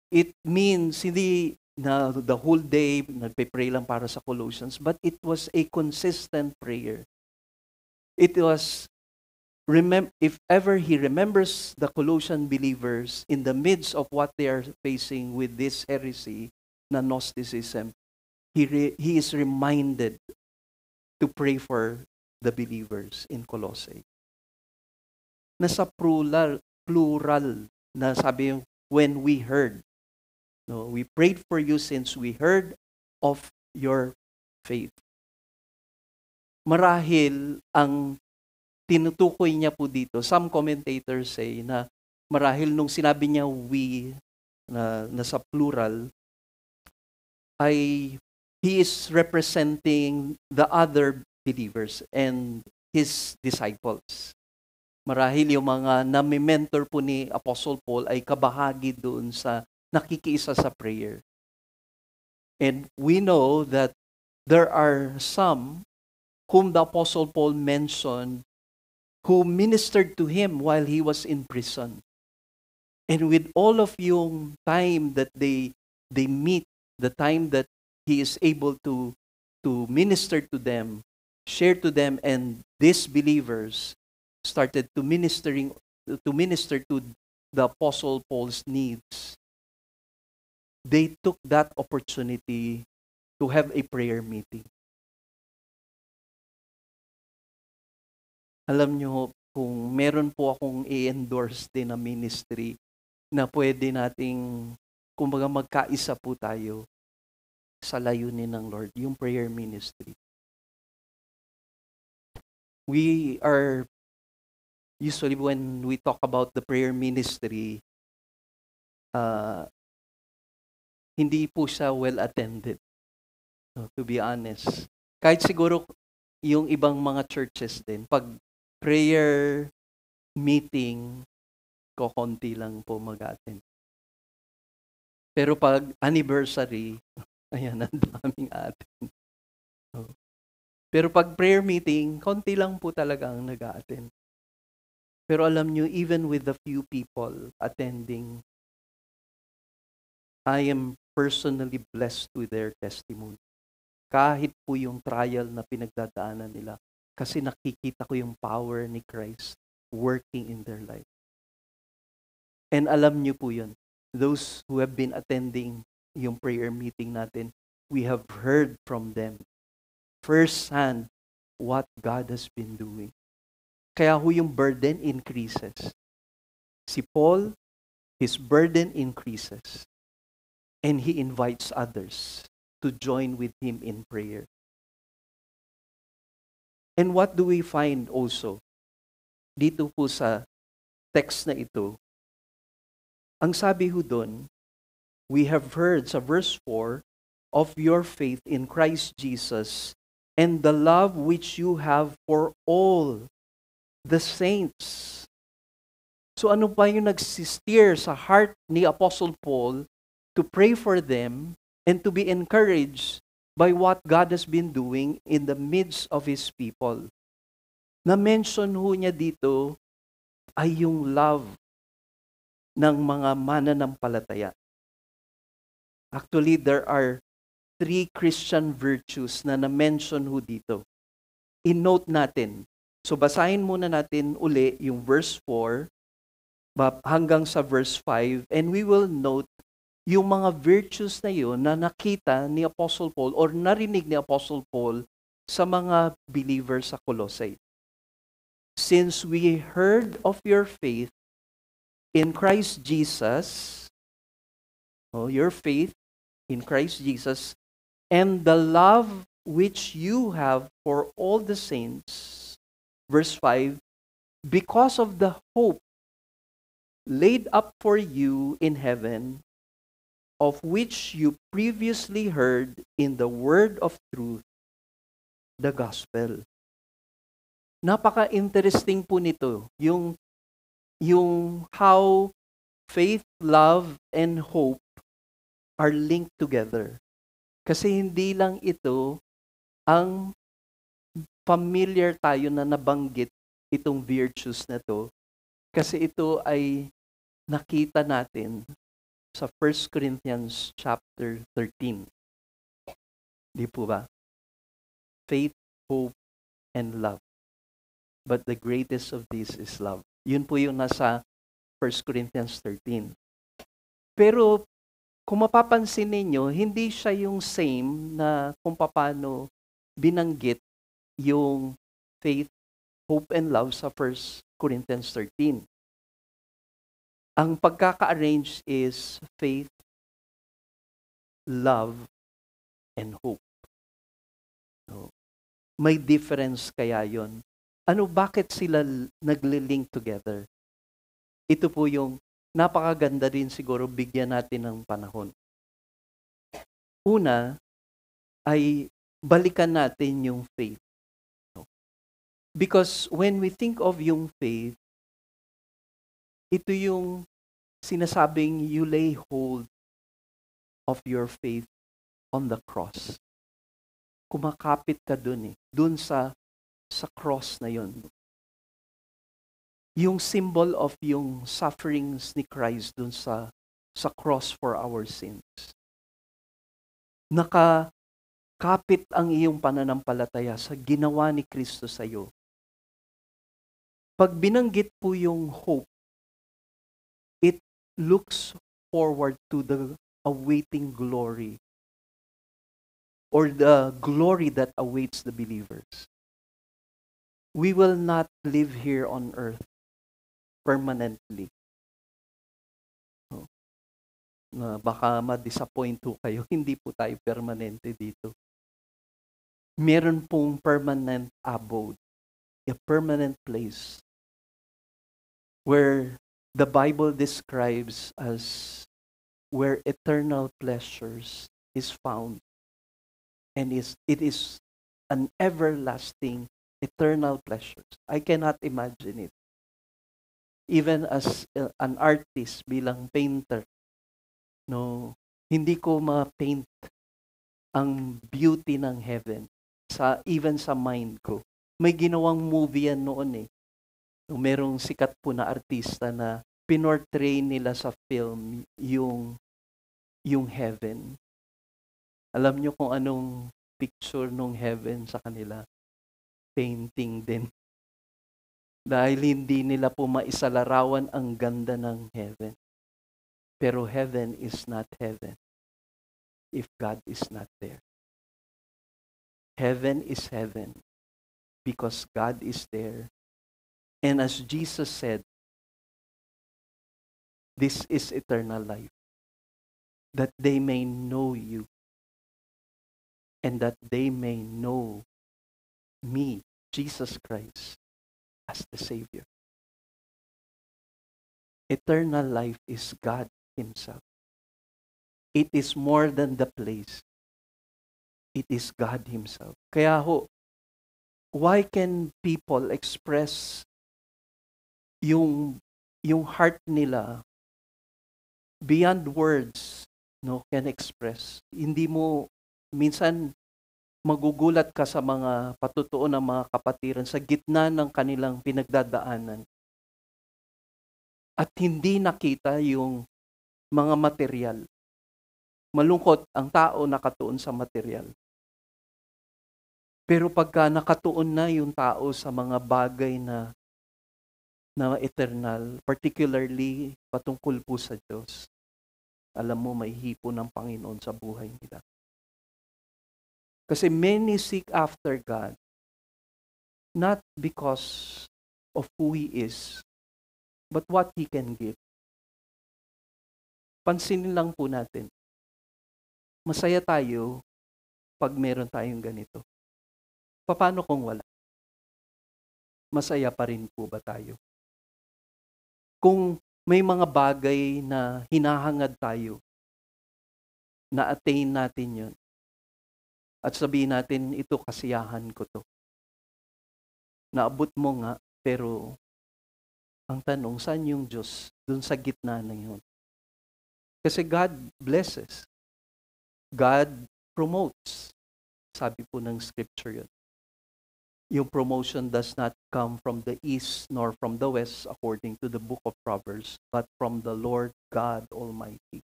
it means hindi na the whole day nagpe-pray lang para sa Colossians, but it was a consistent prayer. It was if ever he remembers the Colossian believers in the midst of what they are facing with this heresy na Gnosticism, he is reminded to pray for the believers in Colossae. Nasa plural na sabi yung when we heard. No, we prayed for you since we heard of your faith. Marahil ang tinutukoy niya po dito, some commentators say na marahil nung sinabi niya we na nasa plural, ay he is representing the other believers and his disciples. Marahil yung mga nami-mentor po ni Apostle Paul ay kabahagi doon sa nakikiisa sa prayer. And we know that there are some whom the Apostle Paul mentioned who ministered to him while he was in prison. And with all of yung time that they meet, the time that he is able to minister to them, share to them, and these believers started to minister to the Apostle Paul's needs. They took that opportunity to have a prayer meeting. Alam nyo, kung meron po akong i-endorse din na ministry na pwede nating, kumbaga magkaisa po tayo sa layunin ng Lord, yung prayer ministry. We are, usually when we talk about the prayer ministry, hindi po siya well attended. To be honest. Kahit siguro yung ibang mga churches din, pag prayer meeting, kokonti lang po mag-attend. Pero pag anniversary, ayan, ang daming attend. Pero pag prayer meeting, konti lang po talaga ang nag-attend. Pero alam nyo, even with the few people attending, I am personally blessed with their testimony. Kahit po yung trial na pinagdadaanan nila, kasi nakikita ko yung power ni Christ working in their life. And alam niyo po yun, those who have been attending yung prayer meeting natin, we have heard from them firsthand what God has been doing. Kaya ho yung burden increases. Si Paul, his burden increases. And he invites others to join with him in prayer. And what do we find also? Dito po sa text na ito, ang sabi ho doon, we have heard sa verse 4 of your faith in Christ Jesus and the love which you have for all the saints. So ano pa yung nagsisteer sa heart ni Apostle Paul to pray for them and to be encouraged by what God has been doing in the midst of His people? Na-mention ho niya dito ay yung love ng mga mananampalataya. Actually, there are 3 Christian virtues na na-mention ho dito. I-note natin. So basahin muna natin uli yung verse 4 hanggang sa verse 5, and we will note yung mga virtues na yun na nakita ni Apostle Paul or narinig ni Apostle Paul sa mga believers sa Colossae. Since we heard of your faith in Christ Jesus, your faith in Christ Jesus, and the love which you have for all the saints, verse 5, because of the hope laid up for you in heaven, of which you previously heard in the word of truth, the gospel. Napaka-interesting po nito, yung how faith, love, and hope are linked together. Kasi hindi lang ito ang familiar tayo na nabanggit itong virtues na to, kasi ito ay nakita natin sa 1 Corinthians chapter 13. Di po ba? Faith, hope, and love. But the greatest of these is love. Yun po yung nasa 1 Corinthians 13. Pero kung mapapansin ninyo, hindi siya yung same na kung paano binanggit yung faith, hope, and love sa 1 Corinthians 13. Ang pagkaka-arrange is faith, love, and hope. So, may difference kaya yon. Bakit sila nagli-link together? ito po yung napakaganda din siguro bigyan natin ng panahon. Una ay balikan natin yung faith. Because when we think of yung faith, ito yung sinasabing you lay hold of your faith on the cross. Kumakapit ka dun dun sa cross na yun. Yung symbol of yung sufferings ni Christ dun sa cross for our sins. Nakakapit ang iyong pananampalataya sa ginawa ni Kristo sa iyo. Pag binanggit po yung hope, it looks forward to the awaiting glory or the glory that awaits the believers. We will not live here on earth permanently. Na baka ma-disappoint po kayo, hindi po tayo permanente dito. Meron pong permanent abode, a permanent place where the Bible describes as where eternal pleasures is found. And it is an everlasting, eternal pleasures. I cannot imagine it. Even as an artist, bilang painter, no, hindi ko ma-paint ang beauty ng heaven even sa mind ko. May ginawang movie yan noon Merong sikat po na artista na pinortray nila sa film yung heaven. Alam nyo kung anong picture nung heaven sa kanila? Painting din. Dahil hindi nila po maisalarawan ang ganda ng heaven. Pero heaven is not heaven if God is not there. Heaven is heaven because God is there. And as Jesus said, this is eternal life, that they may know you, and that they may know me, Jesus Christ, as the Savior. Eternal life is God Himself. It is more than the place. It is God Himself. Kaya why can people express yung heart nila beyond words, can express? Hindi mo, minsan, magugulat ka sa mga patutuo ng mga kapatiran sa gitna ng kanilang pinagdadaanan. At hindi nakita yung mga material. Malungkot ang tao nakatuon sa material. Pero pagka nakatuon na yung tao sa mga bagay na eternal, particularly patungkol po sa Diyos, alam mo, may hipo ng Panginoon sa buhay nila. Kasi many seek after God, not because of who He is, but what He can give. Pansinin lang po natin, masaya tayo pag meron tayong ganito. Paano kung wala? Masaya pa rin po ba tayo? Kung may mga bagay na hinahangad tayo, na-attain natin yun, at sabihin natin, ito kasiyahan ko to. Naabot mo nga, pero ang tanong, saan yung Diyos dun sa gitna na yun? Kasi God blesses. God promotes. Sabi po ng scripture yun. Yung promotion does not come from the east nor from the west, according to the book of Proverbs, but from the Lord God Almighty.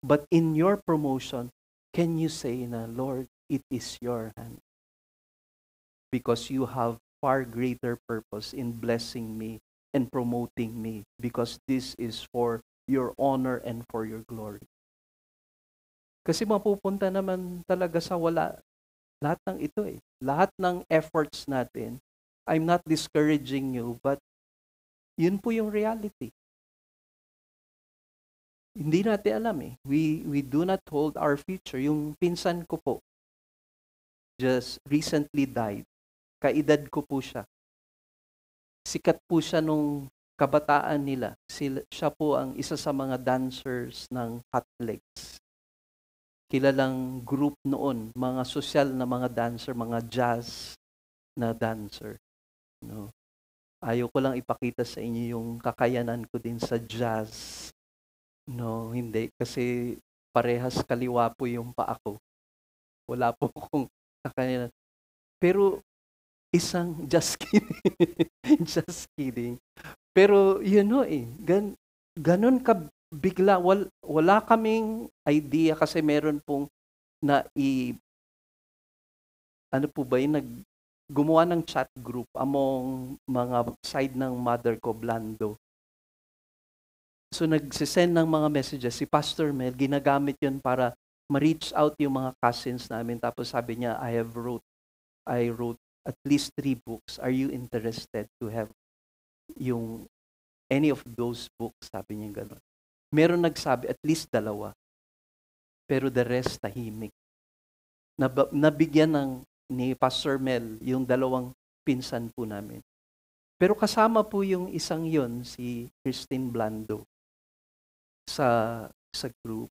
But in your promotion, can you say na, Lord, it is your hand? Because you have far greater purpose in blessing me and promoting me, because this is for your honor and for your glory. Kasi mapupunta naman talaga sa wala lahat ng ito Lahat ng efforts natin, I'm not discouraging you, but yun po yung reality. Hindi natin alam We do not hold our future. Yung pinsan ko po, just recently died. Kaedad ko po siya. Sikat po siya nung kabataan nila. Siya po ang isa sa mga dancers ng Hot Legs. Kilalang group noon, mga sosyal na mga dancer, mga jazz na dancer. No? Ayaw ko lang ipakita sa inyo yung kakayanan ko din sa jazz. No, hindi. Kasi parehas kaliwa po yung paa ko. Wala po akong kakayanan. Pero just kidding. Just kidding. Pero ganun ka bigla. Wala kaming idea kasi meron pong ano po ba yun, gumawa ng chat group among mga side ng mother ko, Blando. So nagsisend ng mga messages. Si Pastor Mel, ginagamit yun para ma-reach out yung mga cousins namin. Tapos sabi niya, I wrote at least 3 books. Are you interested to have any of those books? Sabi niya gano'n. Meron nagsabi, at least 2. Pero the rest, tahimik. Nabigyan ni Pastor Mel yung 2 pinsan po namin. Pero kasama po yung isang yon, si Christine Blando, sa group.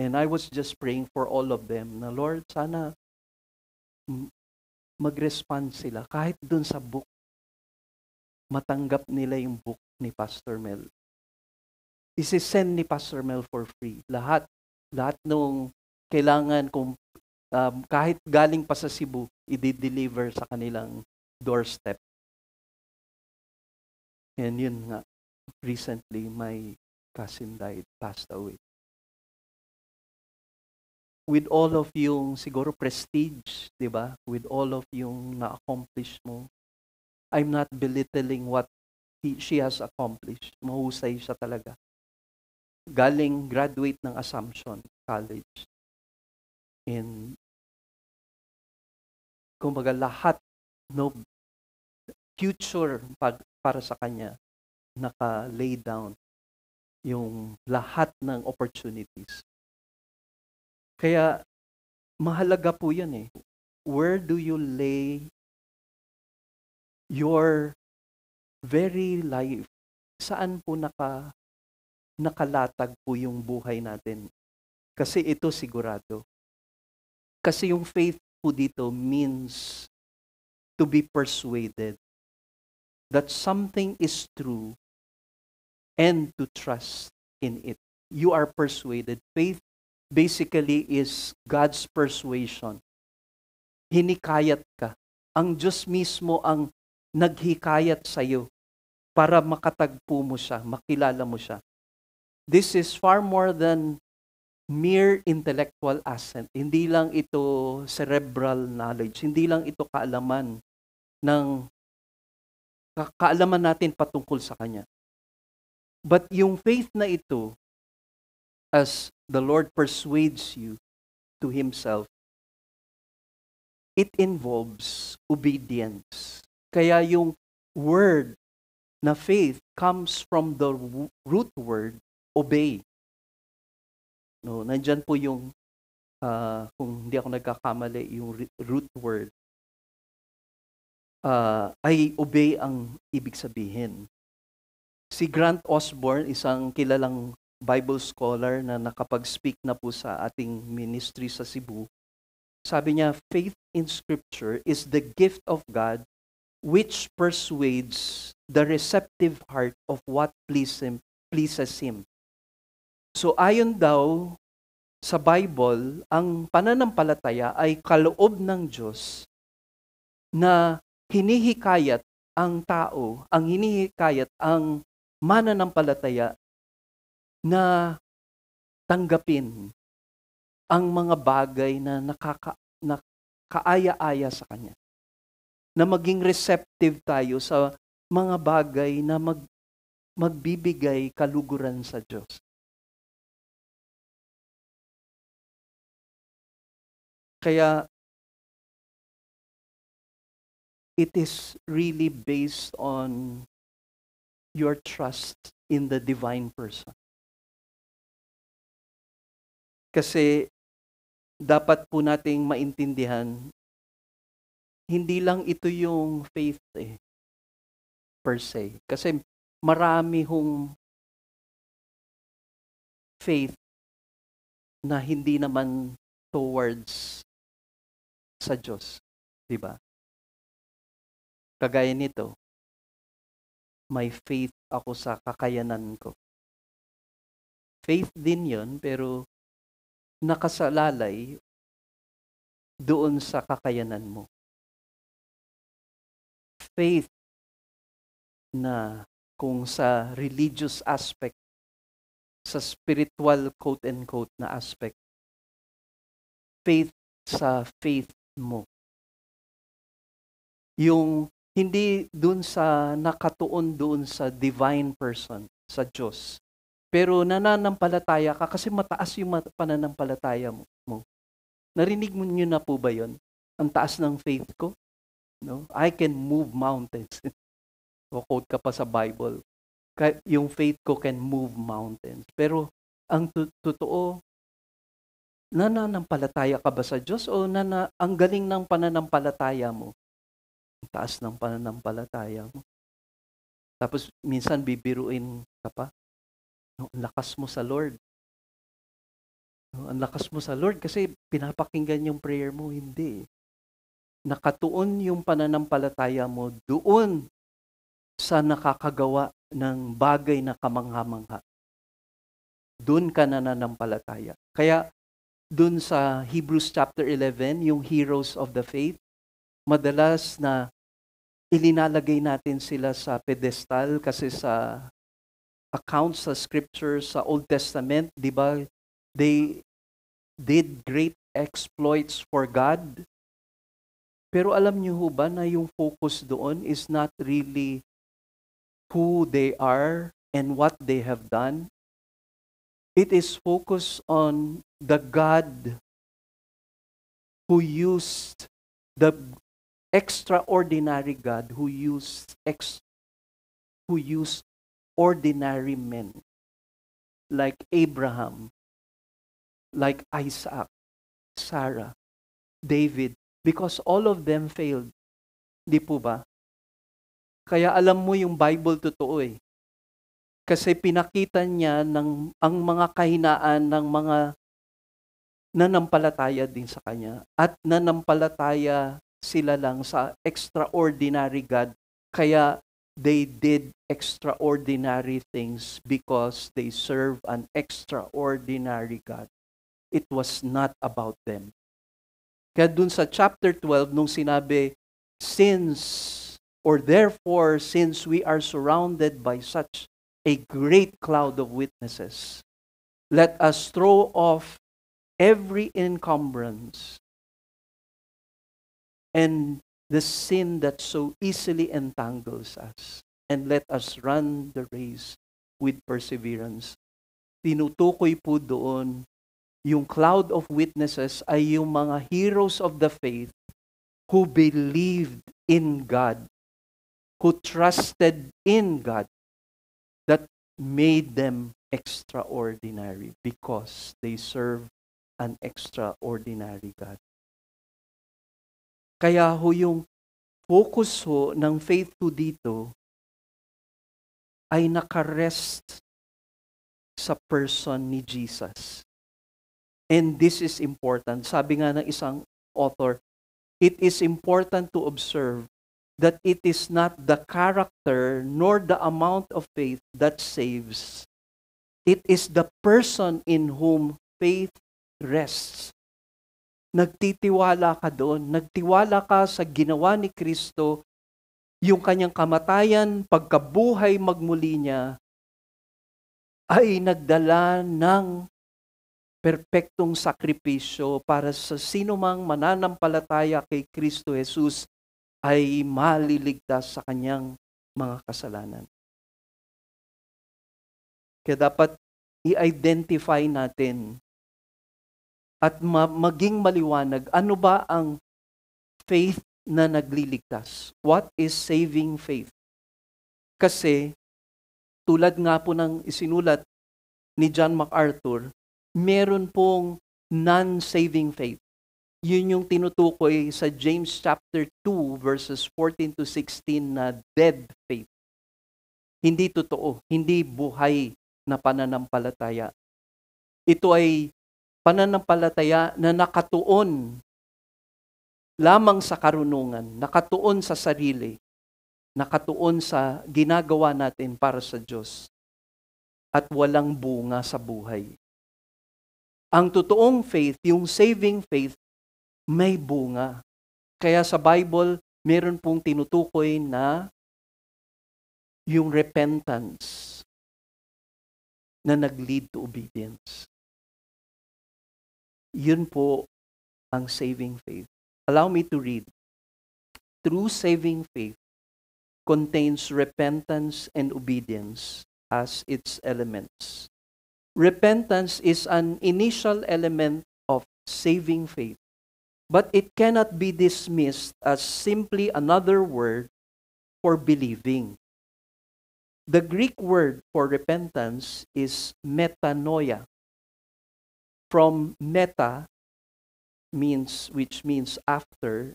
And I was just praying for all of them na, Lord, sana mag-respond sila. Kahit dun sa book, matanggap nila yung book ni Pastor Mel. Isi-send ni Pastor Mel for free. Lahat nung kailangan kung kahit galing pa sa Cebu, i-deliver sa kanilang doorstep. And yun nga, recently, my cousin passed away. With all of yung siguro prestige, di ba? With all of yung na-accomplish mo, I'm not belittling what she has accomplished. Mahusay siya talaga. Graduate ng Assumption College. And kumbaga lahat, future para sa kanya, naka-lay down yung lahat ng opportunities. Kaya, mahalaga po yan eh. Where do you lay your very life? Saan po nakalatag po yung buhay natin? Kasi ito sigurado. Kasi yung faith po dito means to be persuaded that something is true and to trust in it. You are persuaded. Faith basically is God's persuasion. Hinikayat ka. Ang Diyos mismo ang naghikayat sa iyo para makatagpo mo siya, makilala mo siya. This is far more than mere intellectual assent. Hindi lang ito cerebral knowledge. Hindi lang ito kaalaman natin patungkol sa Kanya. But yung faith na ito, as the Lord persuades you to Himself, it involves obedience. Kaya yung word na faith comes from the root word, obey. No, nandyan po yung, kung hindi ako nagkakamali, yung root word, ay obey ang ibig sabihin. Si Grant Osborne, isang kilalang Bible scholar na nakapag-speak na po sa ating ministry sa Cebu, sabi niya, faith in Scripture is the gift of God which persuades the receptive heart of what pleases Him. So ayon daw sa Bible, ang pananampalataya ay kaloob ng Diyos na hinihikayat ang tao, ang mananampalataya na tanggapin ang mga bagay na kaaya-aya sa Kanya. Na maging receptive tayo sa mga bagay na magbibigay kaluguran sa Diyos. Kaya, it is really based on your trust in the divine person. Kasi, dapat po nating maintindihan, hindi lang ito yung faith per se. Kasi marami hong faith na hindi naman towards sa Diyos. Di ba? Kagaya nito, may faith ako sa kakayanan ko. Faith din yon, pero nakasalalay doon sa kakayanan mo. Faith na kung sa religious aspect, sa spiritual quote-unquote na aspect, faith sa faith mo. Yung hindi dun sa nakatuon doon sa divine person, sa Diyos. Pero nananampalataya ka kasi mataas yung pananampalataya mo. Narinig mo niyo na po ba yon? Ang taas ng faith ko? No? I can move mountains. O quote ka pa sa Bible. Yung faith ko can move mountains. Pero ang totoo, nananampalataya ka ba sa Diyos o ang galing ng pananampalataya mo? Ang taas ng pananampalataya mo. Tapos minsan bibiruin ka pa. No, ang lakas mo sa Lord. No, ang lakas mo sa Lord kasi pinapakinggan yung prayer mo. Hindi. Nakatuon yung pananampalataya mo doon sa nakakagawa ng bagay na kamangha-mangha. Doon ka nananampalataya. Kaya doon sa Hebrews chapter 11, yung heroes of the faith, madalas na ilinalagay natin sila sa pedestal kasi sa accounts sa scriptures sa Old Testament, di ba? They did great exploits for God. Pero alam niyo ho ba na yung focus doon is not really who they are and what they have done. It is focused on the God who used the extraordinary God who used ordinary men like Abraham, like Isaac, Sarah, David, because all of them failed. Di po ba? Kaya alam mo yung Bible totoo eh. Kasi pinakita niya ang mga kahinaan ng mga nanampalataya din sa Kanya. At nanampalataya sila lang sa extraordinary God. Kaya they did extraordinary things because they serve an extraordinary God. It was not about them. Kaya dun sa chapter 12, nung sinabi, therefore, since we are surrounded by such a great cloud of witnesses, let us throw off every encumbrance and the sin that so easily entangles us, and let us run the race with perseverance. Tinutukoy po doon, yung cloud of witnesses ay yung mga heroes of the faith who believed in God, who trusted in God, that made them extraordinary because they serve an extraordinary God. Kaya ho yung focus ho ng faith ho dito ay nakarest sa person ni Jesus. And this is important. Sabi nga ng isang author, it is important to observe that it is not the character nor the amount of faith that saves. It is the person in whom faith rests. Nagtitiwala ka doon. Nagtiwala ka sa ginawa ni Kristo, yung kanyang kamatayan, pagkabuhay magmuli niya, ay nagdala ng perpektong sakripisyo para sa sinumang mananampalataya kay Kristo Jesus ay maliligtas sa kanyang mga kasalanan. Kaya dapat i-identify natin at maging maliwanag, ano ba ang faith na nagliligtas? What is saving faith? Kasi, tulad nga po ng isinulat ni John MacArthur, meron pong non-saving faith. Yun yung tinutukoy sa James chapter 2 verses 14 to 16 na dead faith. Hindi totoo, hindi buhay na pananampalataya. Ito ay pananampalataya na nakatuon lamang sa karunungan, nakatuon sa sarili, nakatuon sa ginagawa natin para sa Diyos, at walang bunga sa buhay. Ang totoong faith, yung saving faith, may bunga. Kaya sa Bible, meron pong tinutukoy na yung repentance na nag-lead to obedience. Yun po ang saving faith. Allow me to read. True saving faith contains repentance and obedience as its elements. Repentance is an initial element of saving faith, but it cannot be dismissed as simply another word for believing. The Greek word for repentance is metanoia. From meta which means after,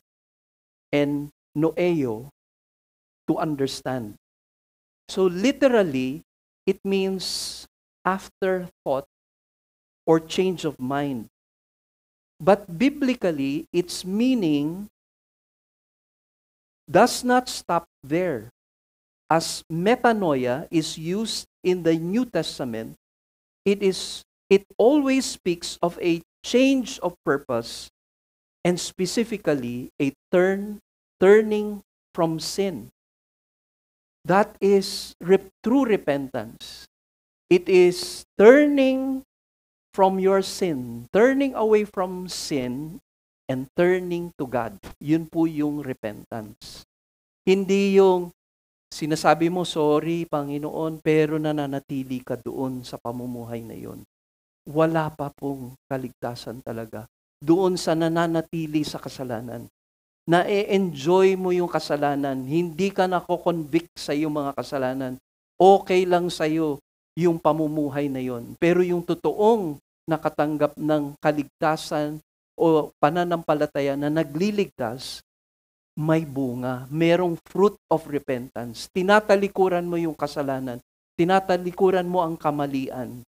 and noeo, to understand. So literally, it means afterthought or change of mind. But biblically, its meaning does not stop there. As metanoia is used in the New Testament, it always speaks of a change of purpose, and specifically a turning from sin. That is true repentance. It is turning from your sin, turning away from sin, and turning to God. Yun po yung repentance. Hindi yung sinasabi mo, sorry, Panginoon, pero nananatili ka doon sa pamumuhay na yun. Wala pa pong kaligtasan talaga. Doon sa nananatili sa kasalanan. Na-enjoy mo yung kasalanan. Hindi ka nako-convict sa iyong mga kasalanan. Okay lang sa iyo yung pamumuhay na yon. Pero yung totoong nakatanggap ng kaligtasan o pananampalataya na nagliligtas, may bunga. Merong fruit of repentance. Tinatalikuran mo yung kasalanan. Tinatalikuran mo ang kamalian.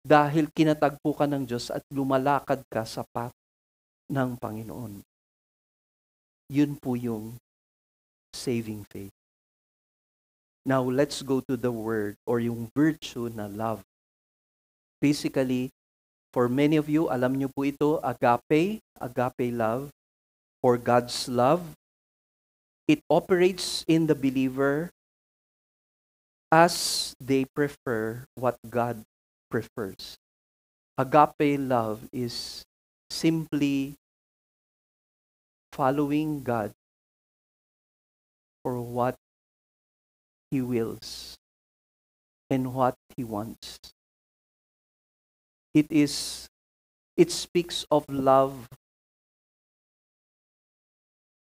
Dahil kinatagpo ka ng Diyos at lumalakad ka sa path ng Panginoon. Yun po yung saving faith. Now, let's go to the word or yung virtue na love. Basically, for many of you, alam nyo po ito, agape love, or God's love. It operates in the believer as they prefer what God prefers. Agape love is simply following God for what He wills and what He wants. It speaks of love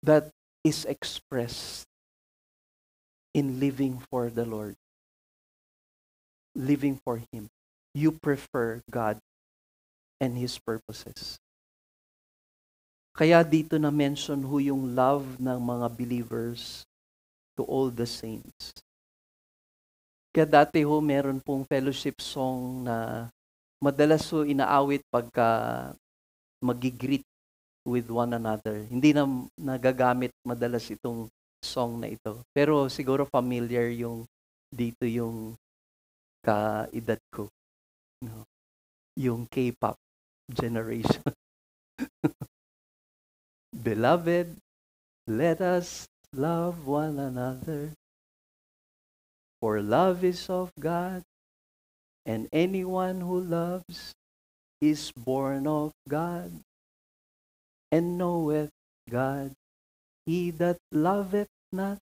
that is expressed in living for the Lord, living for Him. You prefer God and His purposes. Kaya dito na-mention ho yung love ng mga believers to all the saints. Kaya dati ho meron pong fellowship song na madalas ho inaawit pagka magigreet with one another. Hindi na nagagamit madalas itong song na ito. Pero siguro familiar yung dito yung kaedad ko. No? Yung K-pop generation. Beloved, let us love one another, for love is of God, and anyone who loves is born of God, and knoweth God. He that loveth not,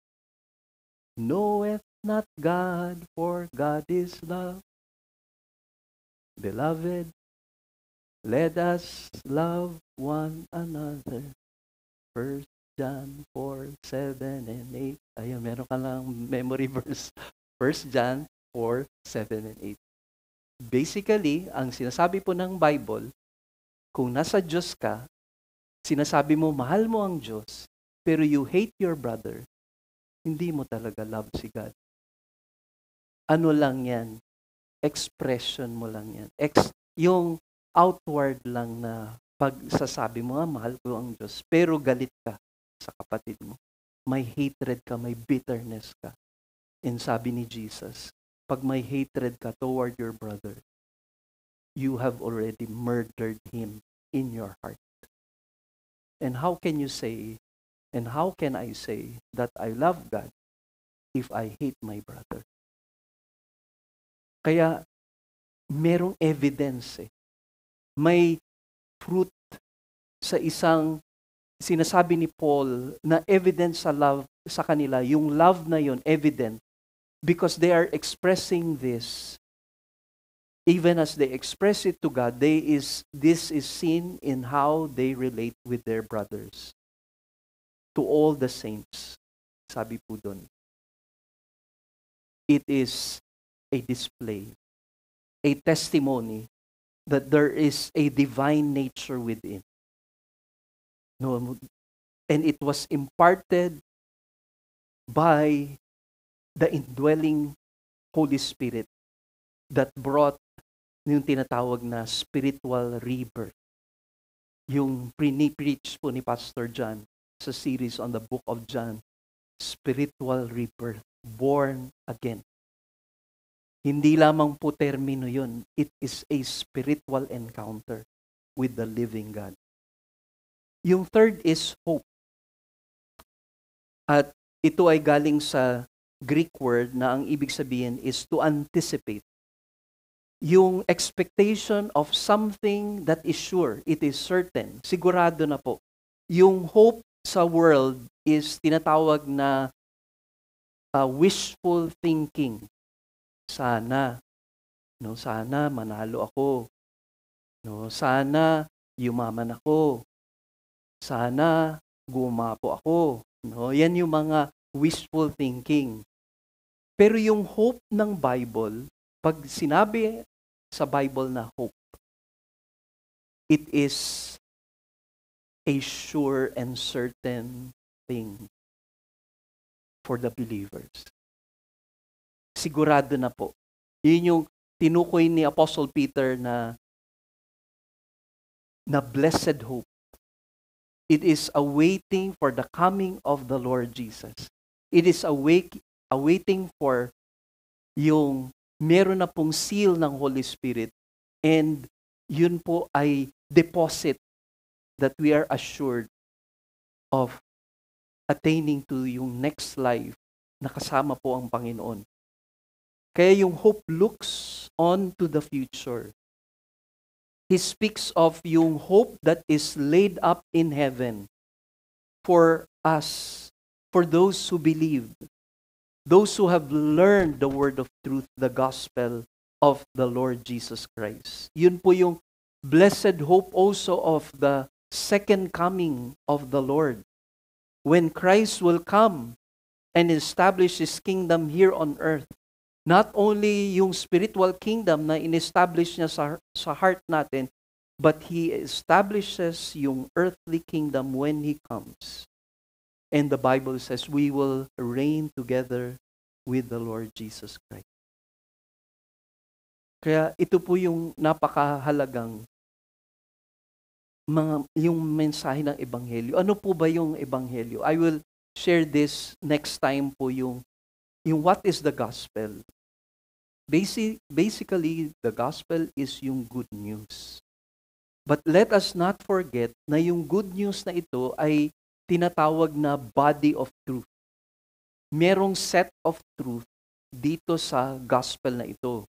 knoweth not God, for God is love. Beloved, let us love one another. 1 John 4, 7, and 8. Ayun, meron ka lang memory verse. 1 John 4, 7, and 8. Basically, ang sinasabi po ng Bible, kung nasa Diyos ka, sinasabi mo, mahal mo ang Diyos, pero you hate your brother, hindi mo talaga love si God. ano lang yan, expression mo lang yan. Yung outward lang na pagsasabi mo, mahal ko ang Diyos, pero galit ka sa kapatid mo. May hatred ka, may bitterness ka. And sabi ni Jesus, pag may hatred ka toward your brother, you have already murdered him in your heart. And how can you say, and how can I say that I love God if I hate my brother? Kaya, merong evidence eh. May fruit sa isang sinasabi ni Paul na evidence sa love sa kanila. Yung love na yun, evident. Because they are expressing this. Even as they express it to God, this is seen in how they relate with their brothers. To all the saints. Sabi po dun. It is a display, a testimony that there is a divine nature within. No, and it was imparted by the indwelling Holy Spirit that brought yung tinatawag na spiritual rebirth. Yung pre-preach po ni Pastor John sa series on the book of John, spiritual rebirth, born again. Hindi lamang po termino yun. It is a spiritual encounter with the living God. Yung third is hope. At ito ay galing sa Greek word na ang ibig sabihin is to anticipate. Yung expectation of something that is sure, it is certain, sigurado na po. Yung hope sa world is tinatawag na wishful thinking. Sana manalo ako. No, sana yumaman ako. Sana gumapo ako. No, yan yung mga wishful thinking. Pero yung hope ng Bible, pag sinabi sa Bible na hope, it is a sure and certain thing for the believers. Sigurado na po. Yun yung tinukoy ni Apostle Peter na blessed hope. It is awaiting for the coming of the Lord Jesus. It is awaiting for yung meron na pong seal ng Holy Spirit, and yun po ay deposit that we are assured of attaining to yung next life na kasama po ang Panginoon. Kaya yung hope looks on to the future. He speaks of yung hope that is laid up in heaven for us, for those who believe, those who have learned the word of truth, the gospel of the Lord Jesus Christ. Yun po yung blessed hope also of the second coming of the Lord. When Christ will come and establish His kingdom here on earth, not only yung spiritual kingdom na in-establish niya sa heart natin, but He establishes yung earthly kingdom when He comes. And the Bible says we will reign together with the Lord Jesus Christ. Kaya ito po yung napakahalagang yung mensahe ng Ebanghelyo. Ano po ba yung Ebanghelyo? I will share this next time po yung what is the gospel. Basically, the gospel is yung good news. But let us not forget na yung good news na ito ay tinatawag na body of truth. Merong set of truth dito sa gospel na ito.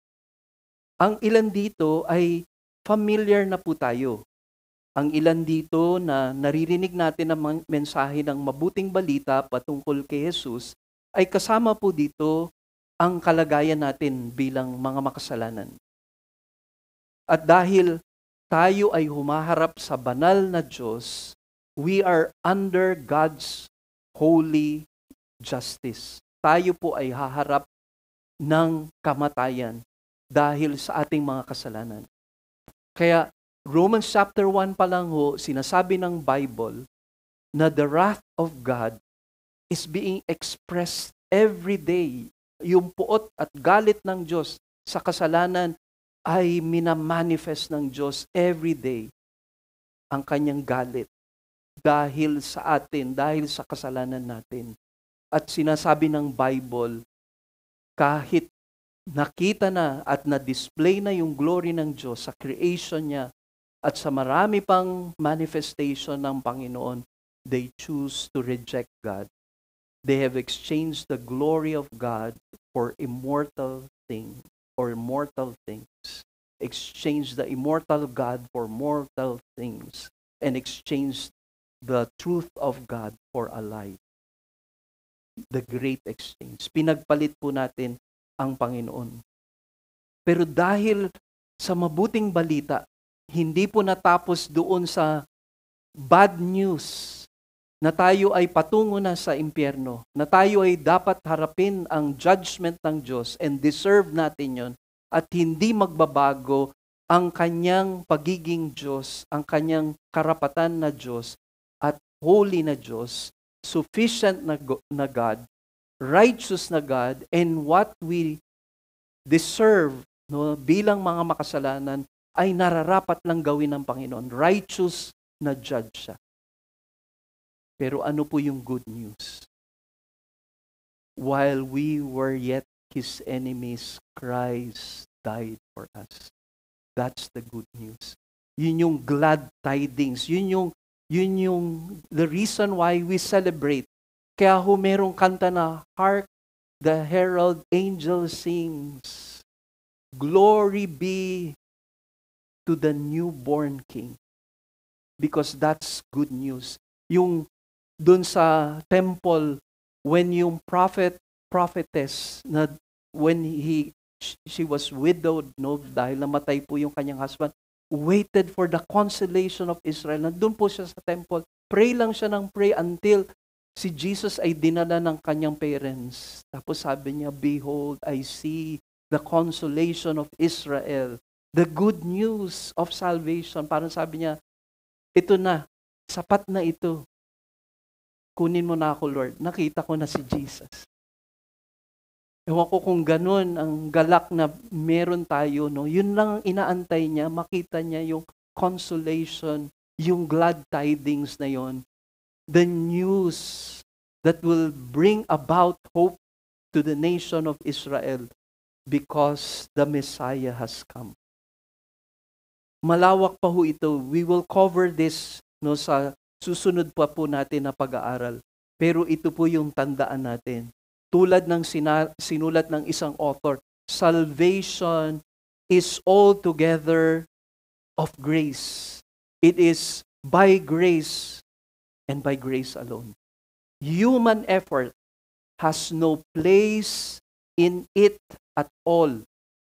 Ang ilan dito ay familiar na po tayo. Ang ilan dito na naririnig natin ang mensahe ng mabuting balita patungkol kay Jesus ay kasama po dito ang kalagayan natin bilang mga makasalanan. At dahil tayo ay humaharap sa banal na Diyos, we are under God's holy justice. Tayo po ay haharap ng kamatayan dahil sa ating mga kasalanan. Kaya Romans chapter 1 pa lang ho, sinasabi ng Bible na the wrath of God is being expressed every day. yung puot at galit ng Diyos sa kasalanan ay minamanifest ng Diyos every day ang kanyang galit dahil sa atin, dahil sa kasalanan natin. At sinasabi ng Bible, kahit nakita na at na-display na yung glory ng Diyos sa creation niya at sa marami pang manifestation ng Panginoon, they choose to reject God. They have exchanged the glory of God for immortal things or mortal things. Exchanged the immortal God for mortal things and exchanged the truth of God for a lie. The great exchange. Pinagpalit po natin ang Panginoon. Pero dahil sa mabuting balita, hindi po natapos doon sa bad news na tayo ay patungo na sa impyerno, na tayo ay dapat harapin ang judgment ng Diyos and deserve natin yon at hindi magbabago ang kanyang pagiging Diyos, ang kanyang karapatan na Diyos at holy na Diyos, sufficient na God, righteous na God, and what we deserve bilang mga makasalanan ay nararapat lang gawin ng Panginoon. Righteous na judge siya. Pero ano po yung good news? While we were yet His enemies, Christ died for us. That's the good news. Yun yung glad tidings. Yun yung the reason why we celebrate. Kaya merong kanta na, Hark the herald angel sings, Glory be to the newborn King. Because that's good news. Yung dun sa temple, when yung prophetess, na when she was widowed, dahil namatay po yung kanyang husband, waited for the consolation of Israel. Nandun po siya sa temple. Pray lang siya ng pray until si Jesus ay dinala ng kanyang parents. Tapos sabi niya, Behold, I see the consolation of Israel. The good news of salvation. Parang sabi niya, ito na, sapat na ito. Kunin mo na ako, Lord. Nakita ko na si Jesus. Ewan ko kung ganun ang galak na meron tayo, yun lang ang inaantay niya, makita niya yung consolation, yung glad tidings na yon, the news that will bring about hope to the nation of Israel because the Messiah has come. Malawak pa ho ito. We will cover this sa susunod pa po natin na pag-aaral. Pero ito po yung tandaan natin. Tulad ng sinulat ng isang author, salvation is altogether of grace. It is by grace and by grace alone. Human effort has no place in it at all.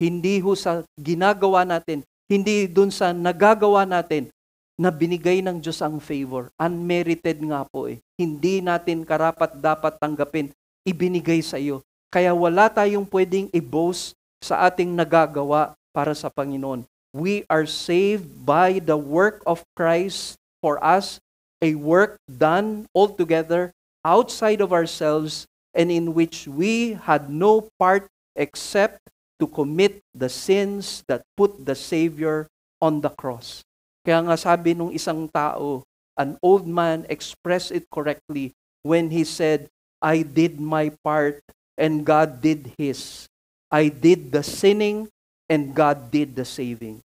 Hindi ho sa ginagawa natin, hindi dun sa nagagawa natin na binigay ng Diyos ang favor. Unmerited nga po eh. Hindi natin karapat dapat tanggapin. Ibinigay sa iyo. Kaya wala tayong pwedeng i-boast sa ating nagagawa para sa Panginoon. We are saved by the work of Christ for us, a work done altogether outside of ourselves and in which we had no part except to commit the sins that put the Savior on the cross. Kaya nga sabi nung isang tao, an old man expressed it correctly when he said, I did my part and God did His. I did the sinning and God did the saving.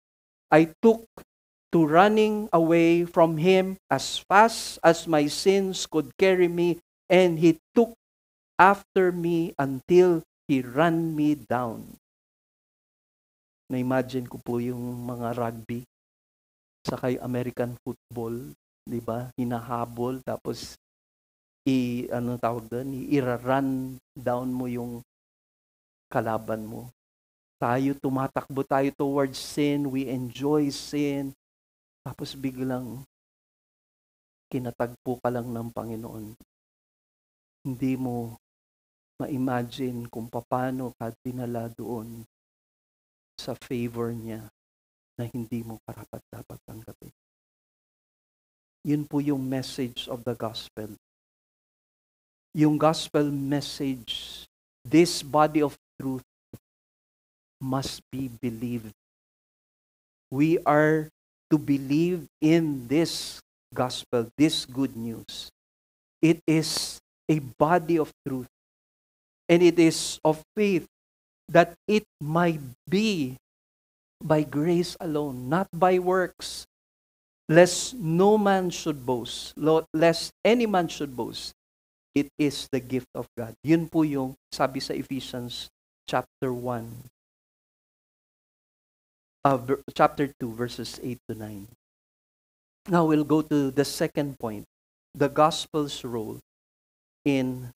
I took to running away from Him as fast as my sins could carry me, and He took after me until He ran me down. Na-imagine ko po yung mga rugby, sakay American football, di ba? Hinahabol, tapos i-run down mo yung kalaban mo. Tayo, tumatakbo tayo towards sin, we enjoy sin, tapos biglang kinatagpo ka lang ng Panginoon. Hindi mo ma-imagine kung paano ka dinala doon sa favor niya na hindi mo karapat-dapat tanggapin. Yun po yung message of the gospel. Yung gospel message this body of truth must be believed. We are to believe in this gospel, this good news. It is a body of truth. And it is of faith that it might be by grace alone, not by works, lest no man should boast, lest any man should boast. It is the gift of God. Yun po yung sabi sa Ephesians chapter 1. Chapter 2, verses 8 to 9. Now we'll go to the second point, the gospel's role in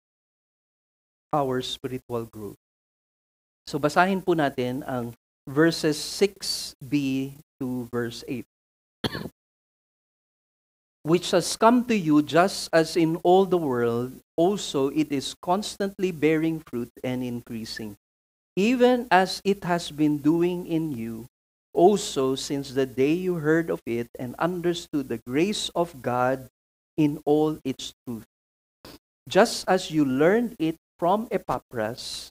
our spiritual growth. So basahin po natin ang verses 6b to verse 8. Which has come to you just as in all the world, also it is constantly bearing fruit and increasing, even as it has been doing in you, also since the day you heard of it and understood the grace of God in all its truth. Just as you learned it from Epaphras,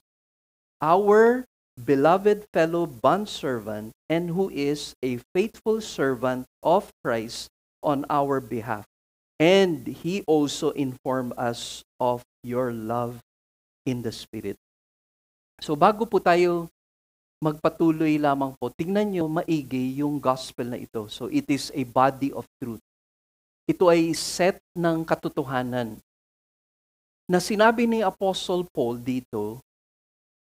our beloved fellow bondservant, and who is a faithful servant of Christ on our behalf. And he also informed us of your love in the Spirit. So bago po tayo magpatuloy lamang po, tingnan nyo maigi yung gospel na ito. So it is a body of truth. Ito ay set ng katotohanan. Na sinabi ni Apostle Paul dito,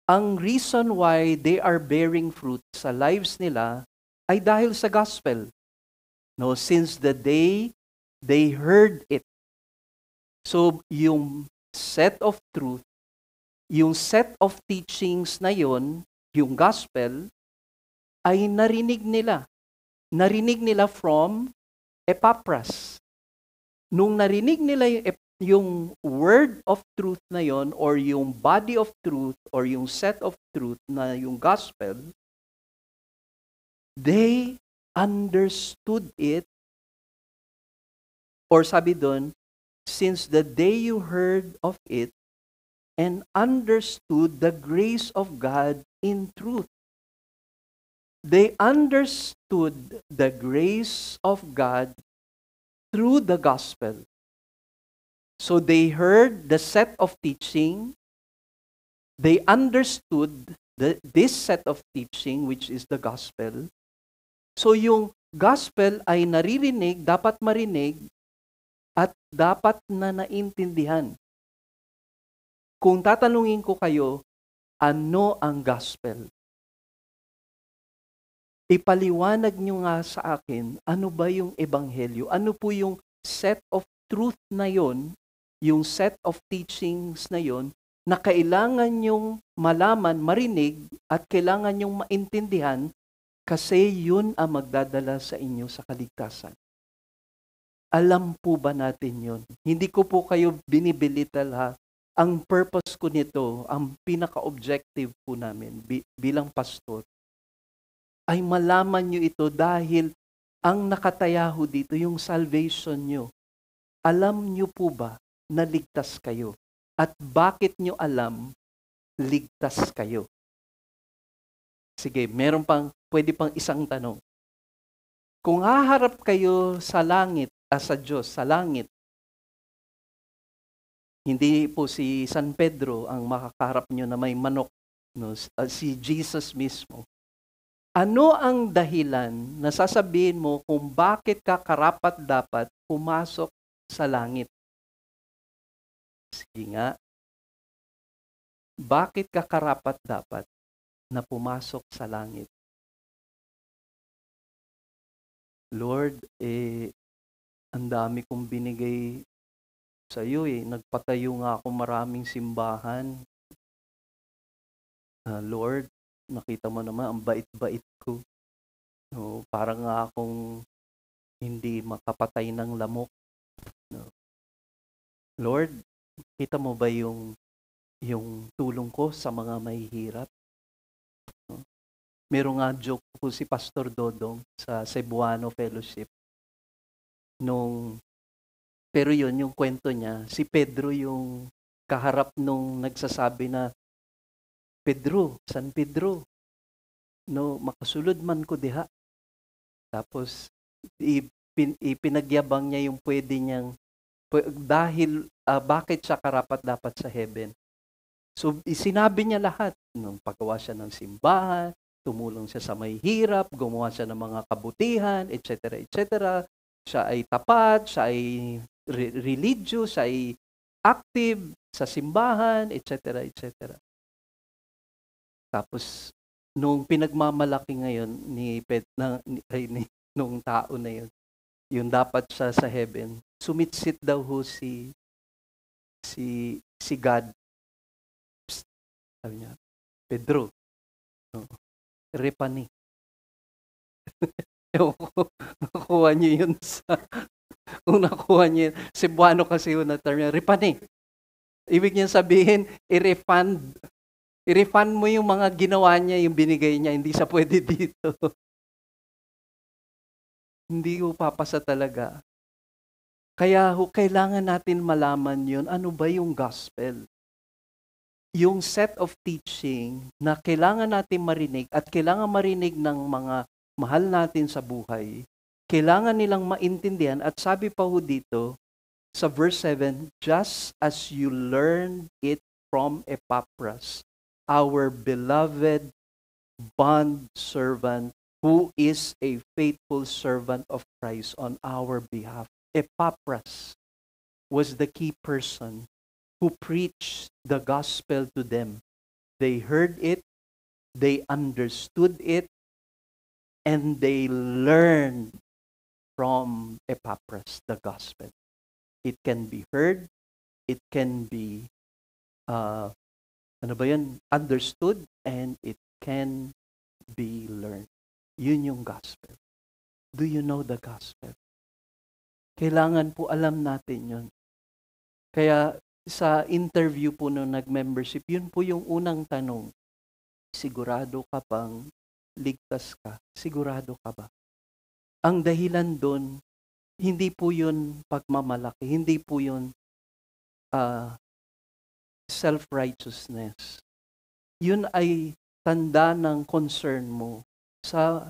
ang reason why they are bearing fruit sa lives nila ay dahil sa gospel. No, since the day they heard it. So yung set of truth, yung set of teachings na yon, yung gospel, ay narinig nila. Narinig nila from Epaphras. Nung narinig nila yung word of truth na yon, or yung body of truth, or yung set of truth na yung gospel, they understood it, or sabi doon, since the day you heard of it, and understood the grace of God in truth. They understood the grace of God through the gospel. So they heard the set of teaching, they understood this set of teaching, which is the gospel. So yung gospel ay naririnig, dapat marinig, at dapat na naintindihan. Kung tatanungin ko kayo, ano ang gospel? Ipaliwanag nyo nga sa akin, ano ba yung ebanghelyo? Ano po yung set of truth na yon, yung set of teachings na yon, na kailangan nyong malaman, marinig, at kailangan nyong maintindihan, kasi yun ang magdadala sa inyo sa kaligtasan. Alam po ba natin yun? Hindi ko po kayo binibilital ha. Ang purpose ko nito, ang pinaka-objective po namin bilang pastor, ay malaman nyo ito dahil ang nakataya ho dito, yung salvation nyo. Alam nyo po ba na ligtas kayo? At bakit nyo alam ligtas kayo? Sige, pwede pang isang tanong. Kung haharap kayo sa langit, sa Diyos, sa langit, hindi po si San Pedro ang makakaharap nyo na may manok, no? Si Jesus mismo. Ano ang dahilan na sasabihin mo kung bakit ka karapat-dapat pumasok sa langit? Sige nga. Bakit ka karapat-dapat na pumasok sa langit? Lord, ang dami kong binigay sa iyo Nagpatayo nga ako maraming simbahan. Lord, nakita mo naman, ang bait-bait ko. No, parang nga akong hindi makapatay ng lamok. No. Lord, kita mo ba yung tulong ko sa mga mahihirap? No. Meron nga joke po si Pastor Dodong sa Cebuano Fellowship. Pero yun, yung kwento niya, si Pedro yung kaharap nung nagsasabi na Pedro, San Pedro, no, makasulod man ko diha. Tapos, ipinagyabang niya yung pwede niyang, dahil, bakit siya karapat-dapat sa heaven. So, sinabi niya lahat. Nung paggawa siya ng simbahan, tumulong siya sa may hirap, gumawa siya ng mga kabutihan, etc., etc. Siya ay tapat, siya ay religious, siya ay active sa simbahan, etc., etc. Tapos, nung pinagmamalaki ngayon nung tao na yun, yung dapat siya sa heaven, sumitsit daw ho si God. Psst, sabi niya, Pedro, repani. Ewan ko, nakuha niyo yun kung nakuha niyo yun, Cebuano kasi yun na term niya, repani. Ibig niya sabihin, i-refund mo yung mga ginawa niya, yung binigay niya, hindi siya pwede dito. Hindi ko papasa talaga. Kaya kailangan natin malaman yun, ano ba yung gospel? Yung set of teaching na kailangan natin marinig at kailangan marinig ng mga mahal natin sa buhay, kailangan nilang maintindihan at sabi pa ho dito sa verse 7, just as you learned it from Epaphras, our beloved bond servant who is a faithful servant of Christ on our behalf. Epaphras was the key person who preached the gospel to them. They heard it, they understood it, and they learned from Epaphras the gospel. It can be heard, it can be understood, and it can be learned. Yun yung gospel. Do you know the gospel? Kailangan po alam natin yun. Kaya sa interview po nung nag-membership, yun po yung unang tanong. Sigurado ka bang ligtas ka? Sigurado ka ba? Ang dahilan doon, hindi po yun pagmamalaki, hindi po yun self-righteousness. Yun ay tanda ng concern mo. Sa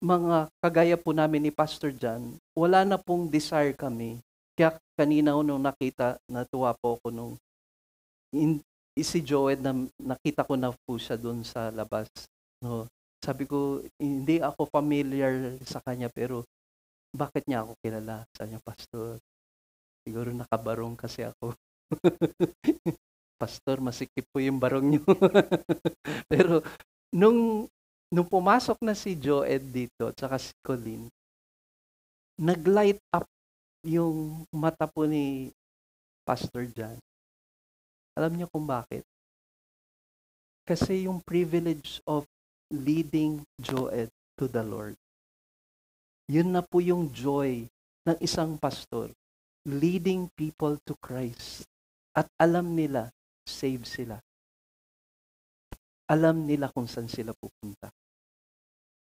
mga kagaya po namin ni Pastor John, wala na pong desire kami. Kaya kanina nung natuwa po ako nung si Joed na nakita ko na po siya doon sa labas. No? Sabi ko, hindi ako familiar sa kanya pero bakit niya ako kilala? Sabi niya, Pastor, siguro nakabarong kasi ako. Pastor, masikip po yung barong niyo. Pero nung pumasok na si Joed dito, tsaka si Colleen, nag-light up yung mata po ni Pastor John. Alam niyo kung bakit? Kasi yung privilege of leading Joed to the Lord. Yun na po yung joy ng isang pastor. Leading people to Christ. At alam nila, save sila. Alam nila kung saan sila pupunta.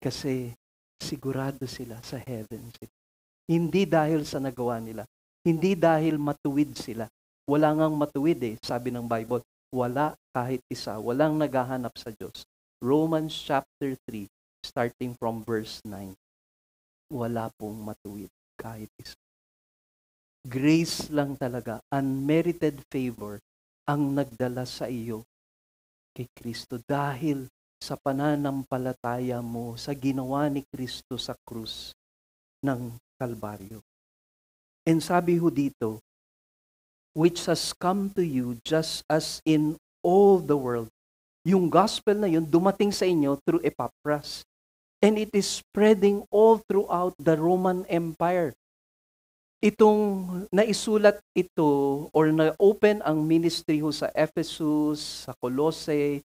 Kasi sigurado sila sa heaven sila. Hindi dahil sa nagawa nila. Hindi dahil matuwid sila. Wala ngang matuwid sabi ng Bible. Wala kahit isa. Walang naghahanap sa Diyos. Romans chapter 3, starting from verse 9. Wala pong matuwid kahit isa. Grace lang talaga, unmerited favor, ang nagdala sa iyo kay Kristo dahil sa pananampalataya mo sa ginawa ni Kristo sa krus ng Kalbaryo. And sabi ho dito, which has come to you just as in all the world. Yung gospel na yun dumating sa inyo through Epaphras. And it is spreading all throughout the Roman Empire. Itong naisulat ito or na-open ang ministry ho sa Ephesus, sa Colossae,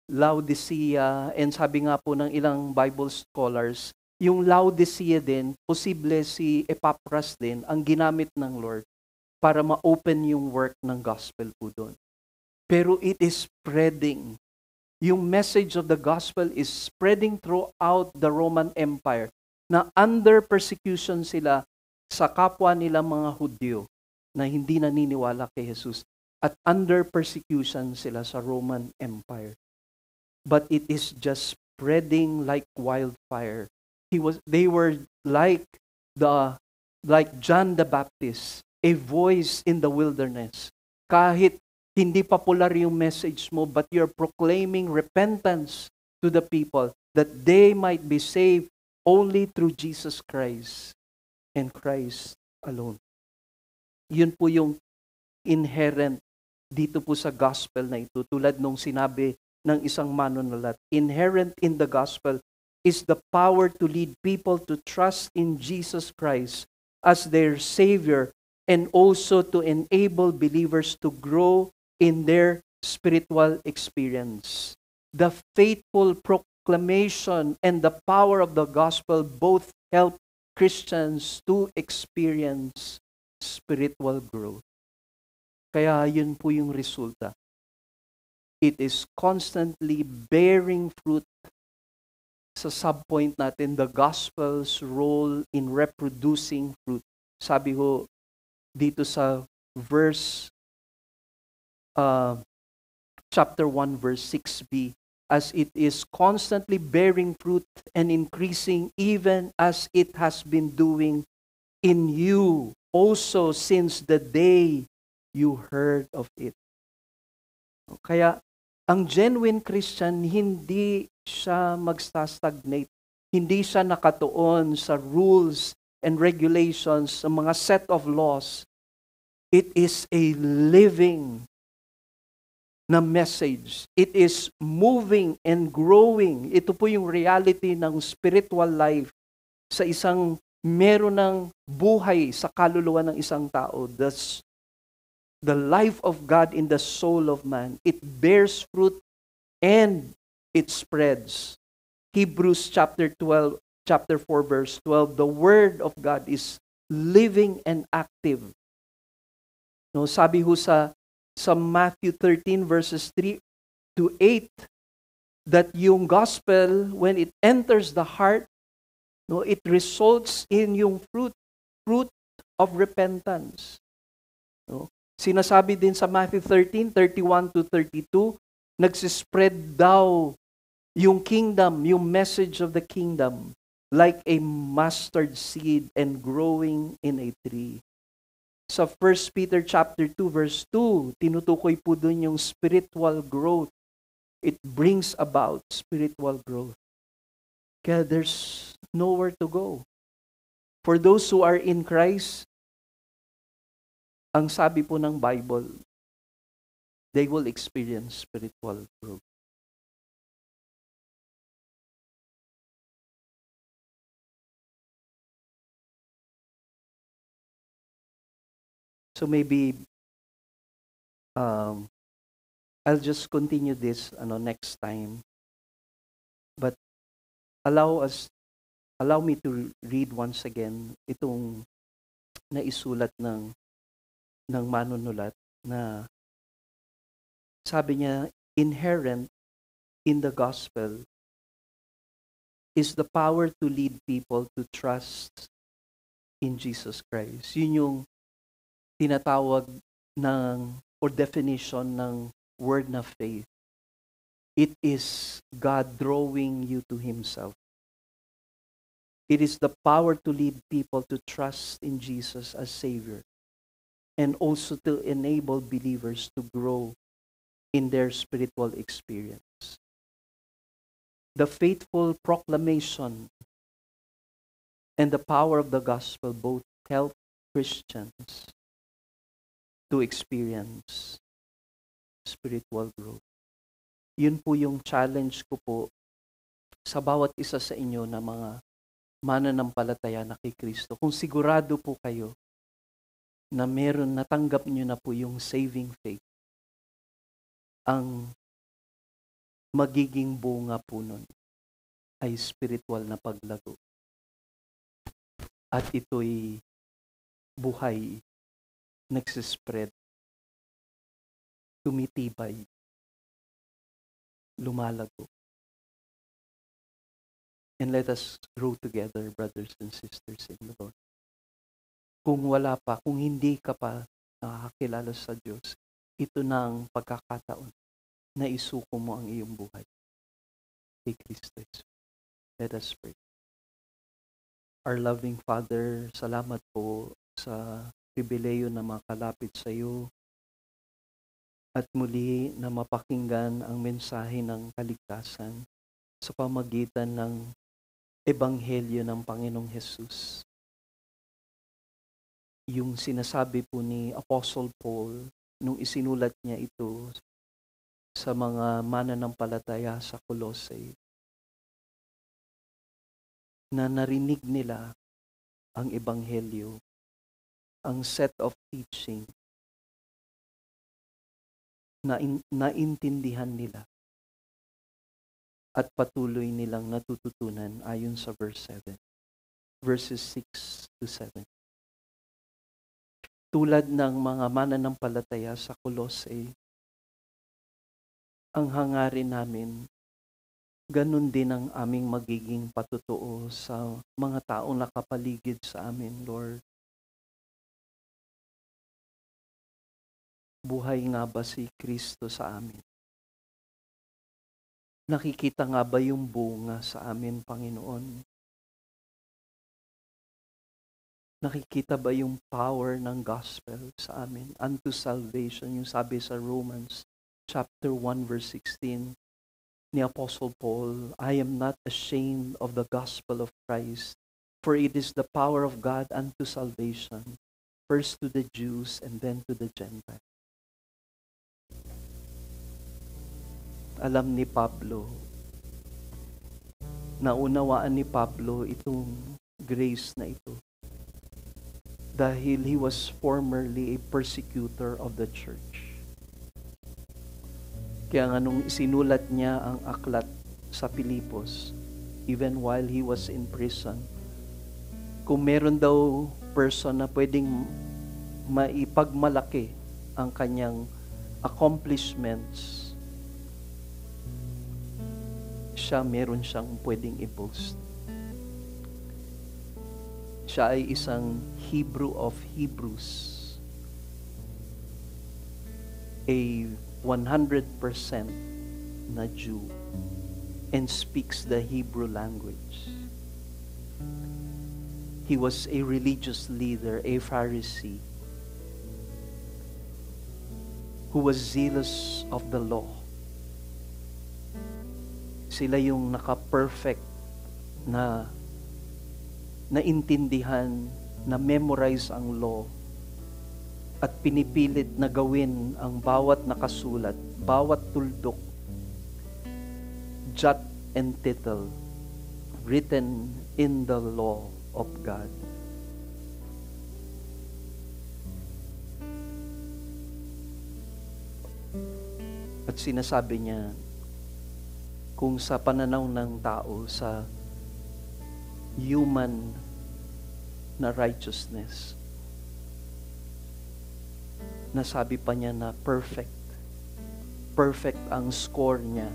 Laodicea, and sabi nga po ng ilang Bible scholars, yung Laodicea din, posible si Epaphras din ang ginamit ng Lord para ma-open yung work ng gospel po doon. Pero it is spreading. Yung message of the gospel is spreading throughout the Roman Empire na under persecution sila sa kapwa nila mga Hudyo na hindi naniniwala kay Jesus at under persecution sila sa Roman Empire. but it is just spreading like wildfire. They were like John the Baptist, a voice in the wilderness. Kahit hindi popular yung message mo, but you're proclaiming repentance to the people that they might be saved only through Jesus Christ and Christ alone. Yun po yung inherent dito po sa gospel na ito. Tulad nung sinabi ng isang manunulat, inherent in the gospel is the power to lead people to trust in Jesus Christ as their Savior and also to enable believers to grow in their spiritual experience. The faithful proclamation and the power of the gospel both help Christians to experience spiritual growth. Kaya yun po yung resulta. It is constantly bearing fruit. Sa subpoint natin, the gospel's role in reproducing fruit. Sabi ko dito sa verse, chapter 1, verse 6b, as it is constantly bearing fruit and increasing even as it has been doing in you also since the day you heard of it. Kaya, ang genuine Christian, hindi siya magstastagnate. Hindi siya nakatuon sa rules and regulations, sa mga set of laws. It is a living na message. It is moving and growing. Ito po yung reality ng spiritual life sa isang meron ng buhay sa kaluluwa ng isang tao. The life of God in the soul of man. It bears fruit and it spreads. Hebrews chapter 4 verse 12, the word of God is living and active. No, sabi ho sa Matthew 13 verses 3 to 8 that yung gospel when it enters the heart, no, it results in yung fruit of repentance. No? Sinasabi din sa Matthew 13:31 to 32, nagsispread daw yung kingdom, yung message of the kingdom, like a mustard seed and growing in a tree. Sa 1 Peter chapter 2 verse 2, tinutukoy po dun yung spiritual growth. It brings about spiritual growth. Kaya there's nowhere to go. For those who are in Christ, ang sabi po ng Bible, they will experience spiritual growth. So maybe I'll just continue this next time. But allow me to read once again itong naisulat ng manunulat na sabi niya, inherent in the gospel is the power to lead people to trust in Jesus Christ. Yun yung tinatawag or definition ng word na faith. It is God drawing you to Himself. It is the power to lead people to trust in Jesus as Savior and also to enable believers to grow in their spiritual experience. The faithful proclamation and the power of the gospel both help Christians to experience spiritual growth. Yun po yung challenge ko po sa bawat isa sa inyo na mga mananampalataya na kay Kristo. Kung sigurado po kayo na natanggap nyo na po yung saving faith, ang magiging bunga po nun ay spiritual na paglago. At ito'y buhay, nagsispread, tumitibay, lumalago. And let us grow together, brothers and sisters in the Lord. Kung hindi ka pa nakakakilala sa Diyos, ito na ang pagkakataon na isuko mo ang iyong buhay. kay Kristo Jesus. Let us pray. Our loving Father, salamat po sa pribileyo na makalapit sa iyo at muli na mapakinggan ang mensahe ng kaligtasan sa pamagitan ng Ebanghelyo ng Panginoong Hesus. Yung sinasabi po ni Apostle Paul nung isinulat niya ito sa mga mananampalataya sa Colossae, na narinig nila ang Ebanghelyo, ang set of teaching, na naintindihan nila at patuloy nilang natututunan ayon sa verse 7, verses 6 to 7. Tulad ng mga mananampalataya sa Colossae, ang hangarin namin, ganun din ang aming magiging patutuo sa mga taong nakapaligid sa amin, Lord. Buhay nga ba si Kristo sa amin? Nakikita nga ba yung bunga sa amin, Panginoon? Nakikita ba yung power ng gospel sa amin unto salvation? Yung sabi sa Romans chapter 1 verse 16 ni Apostle Paul, I am not ashamed of the gospel of Christ, for it is the power of God unto salvation, first to the Jews and then to the Gentiles. Alam ni Pablo, naunawaan ni Pablo itong grace na ito dahil he was formerly a persecutor of the church. Kaya nga nung isinulat niya ang aklat sa Filipos, even while he was in prison, kung meron daw person na pwedeng maipagmalaki ang kanyang accomplishments, meron siyang pwedeng i-boast. Siya ay isang Hebrew of Hebrews. A 100% na Jew and speaks the Hebrew language. He was a religious leader, a Pharisee, who was zealous of the law. Sila yung naka-perfect na naintindihan, na memorize ang law at pinipilit na gawin ang bawat nakasulat, bawat tuldok, jot and tittle written in the law of God. At sinasabi niya, kung sa pananaw ng tao, sa human na righteousness, nasabi pa niya na perfect ang score niya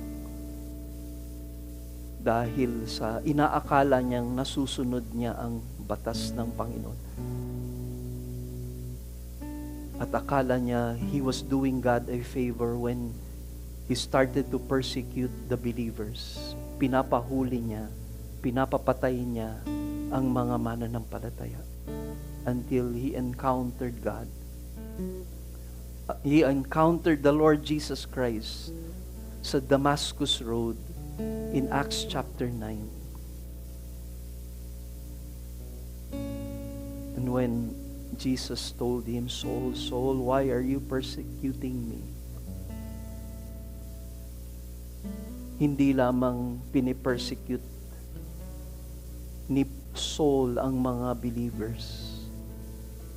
dahil sa inaakala niyang nasusunod niya ang batas ng Panginoon. At akala niya he was doing God a favor when he started to persecute the believers. Pinapahuli niya, pinapapatay niya ang mga mananampalataya until he encountered God. He encountered the Lord Jesus Christ sa Damascus Road in Acts chapter 9. And when Jesus told him, Saul, Saul, why are you persecuting me? Hindi lamang pinipersecute ni Saul ang mga believers,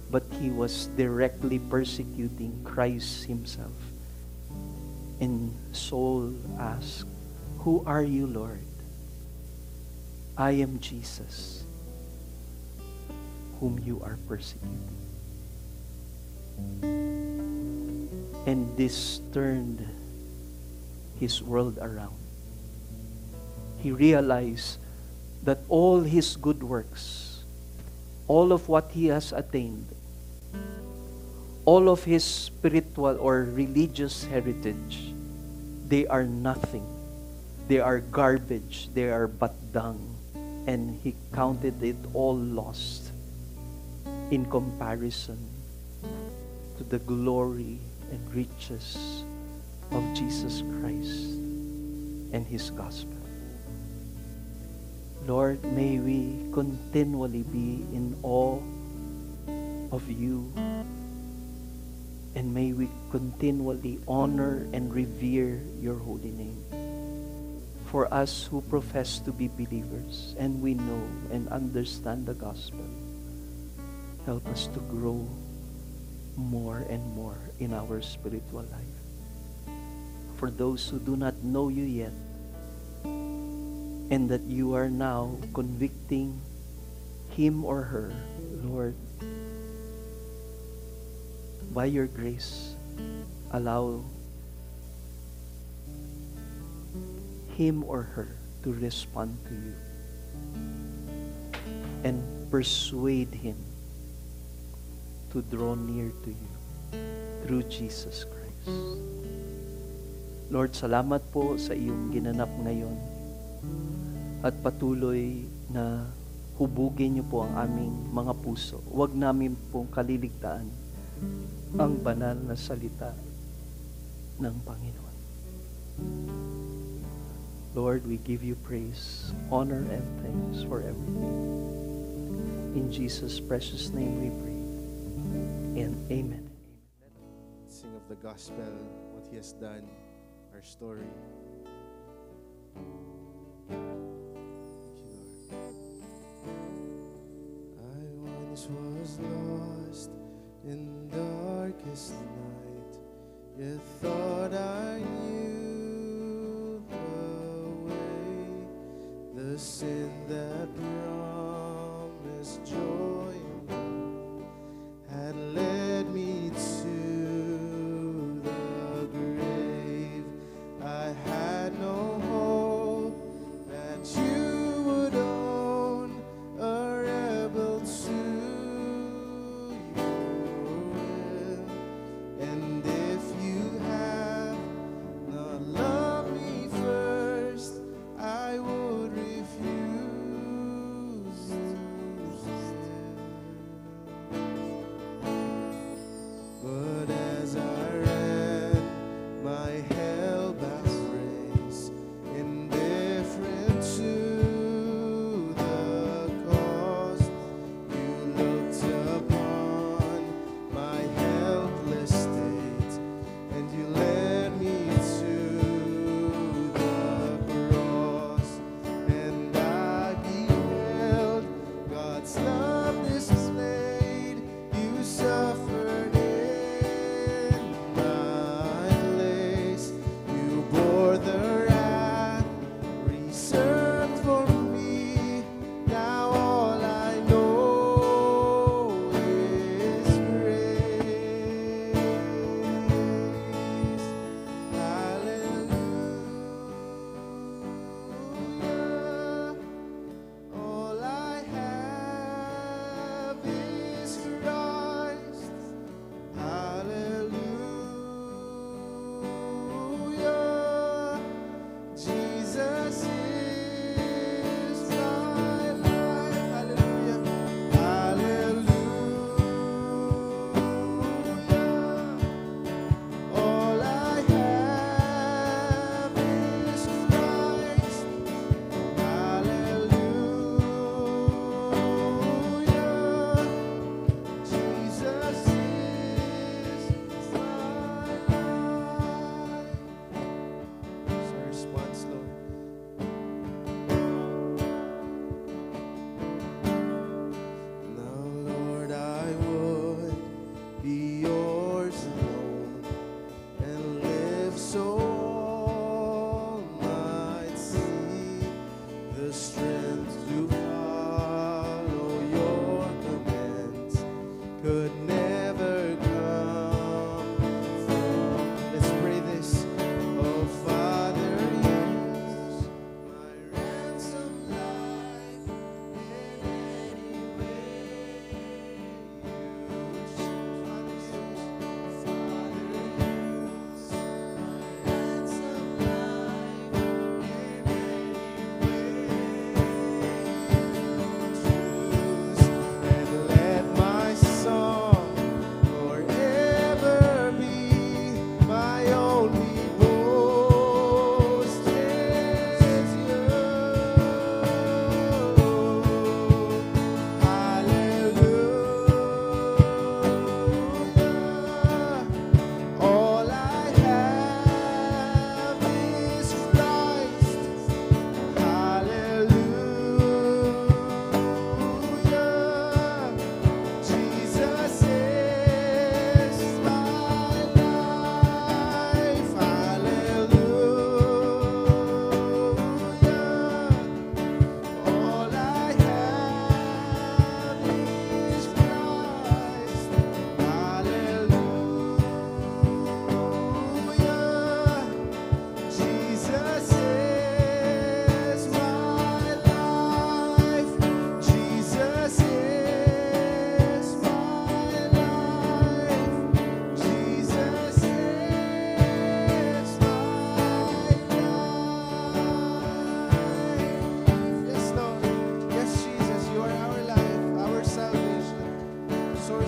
but he was directly persecuting Christ himself. And Saul asked, who are you, Lord? I am Jesus, whom you are persecuting. And this turned his world around. He realized that all his good works, all of what he has attained, all of his spiritual or religious heritage, they are nothing They are garbage, they are but dung. And He counted it all lost in comparison to the glory and riches of Jesus Christ and His gospel. Lord, may we continually be in awe of You, and may we continually honor and revere Your holy name. For us who profess to be believers and we know and understand the gospel, help us to grow more and more in our spiritual life. For those who do not know You yet, and that You are now convicting him or her, Lord, by Your grace, allow him or her to respond to You and persuade him to draw near to You through Jesus Christ. Lord, salamat po sa Iyong ginanap ngayon at patuloy na hubugin Niyo po ang aming mga puso. Huwag namin pong kaliligtaan ang banal na salita ng Panginoon. Lord, we give You praise, honor, and thanks for everything. In Jesus' precious name we pray. And amen. Sing of the gospel, what He has done, our story. Thank you, Lord. I once was lost in darkest night, yet thought I knew the way, the sin that promised joy and love had led me to the grave. I had no hope that You would own, a rebel to Your will. And if You have not loved me first, I would refuse.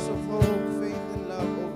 source of hope, faith, and love, O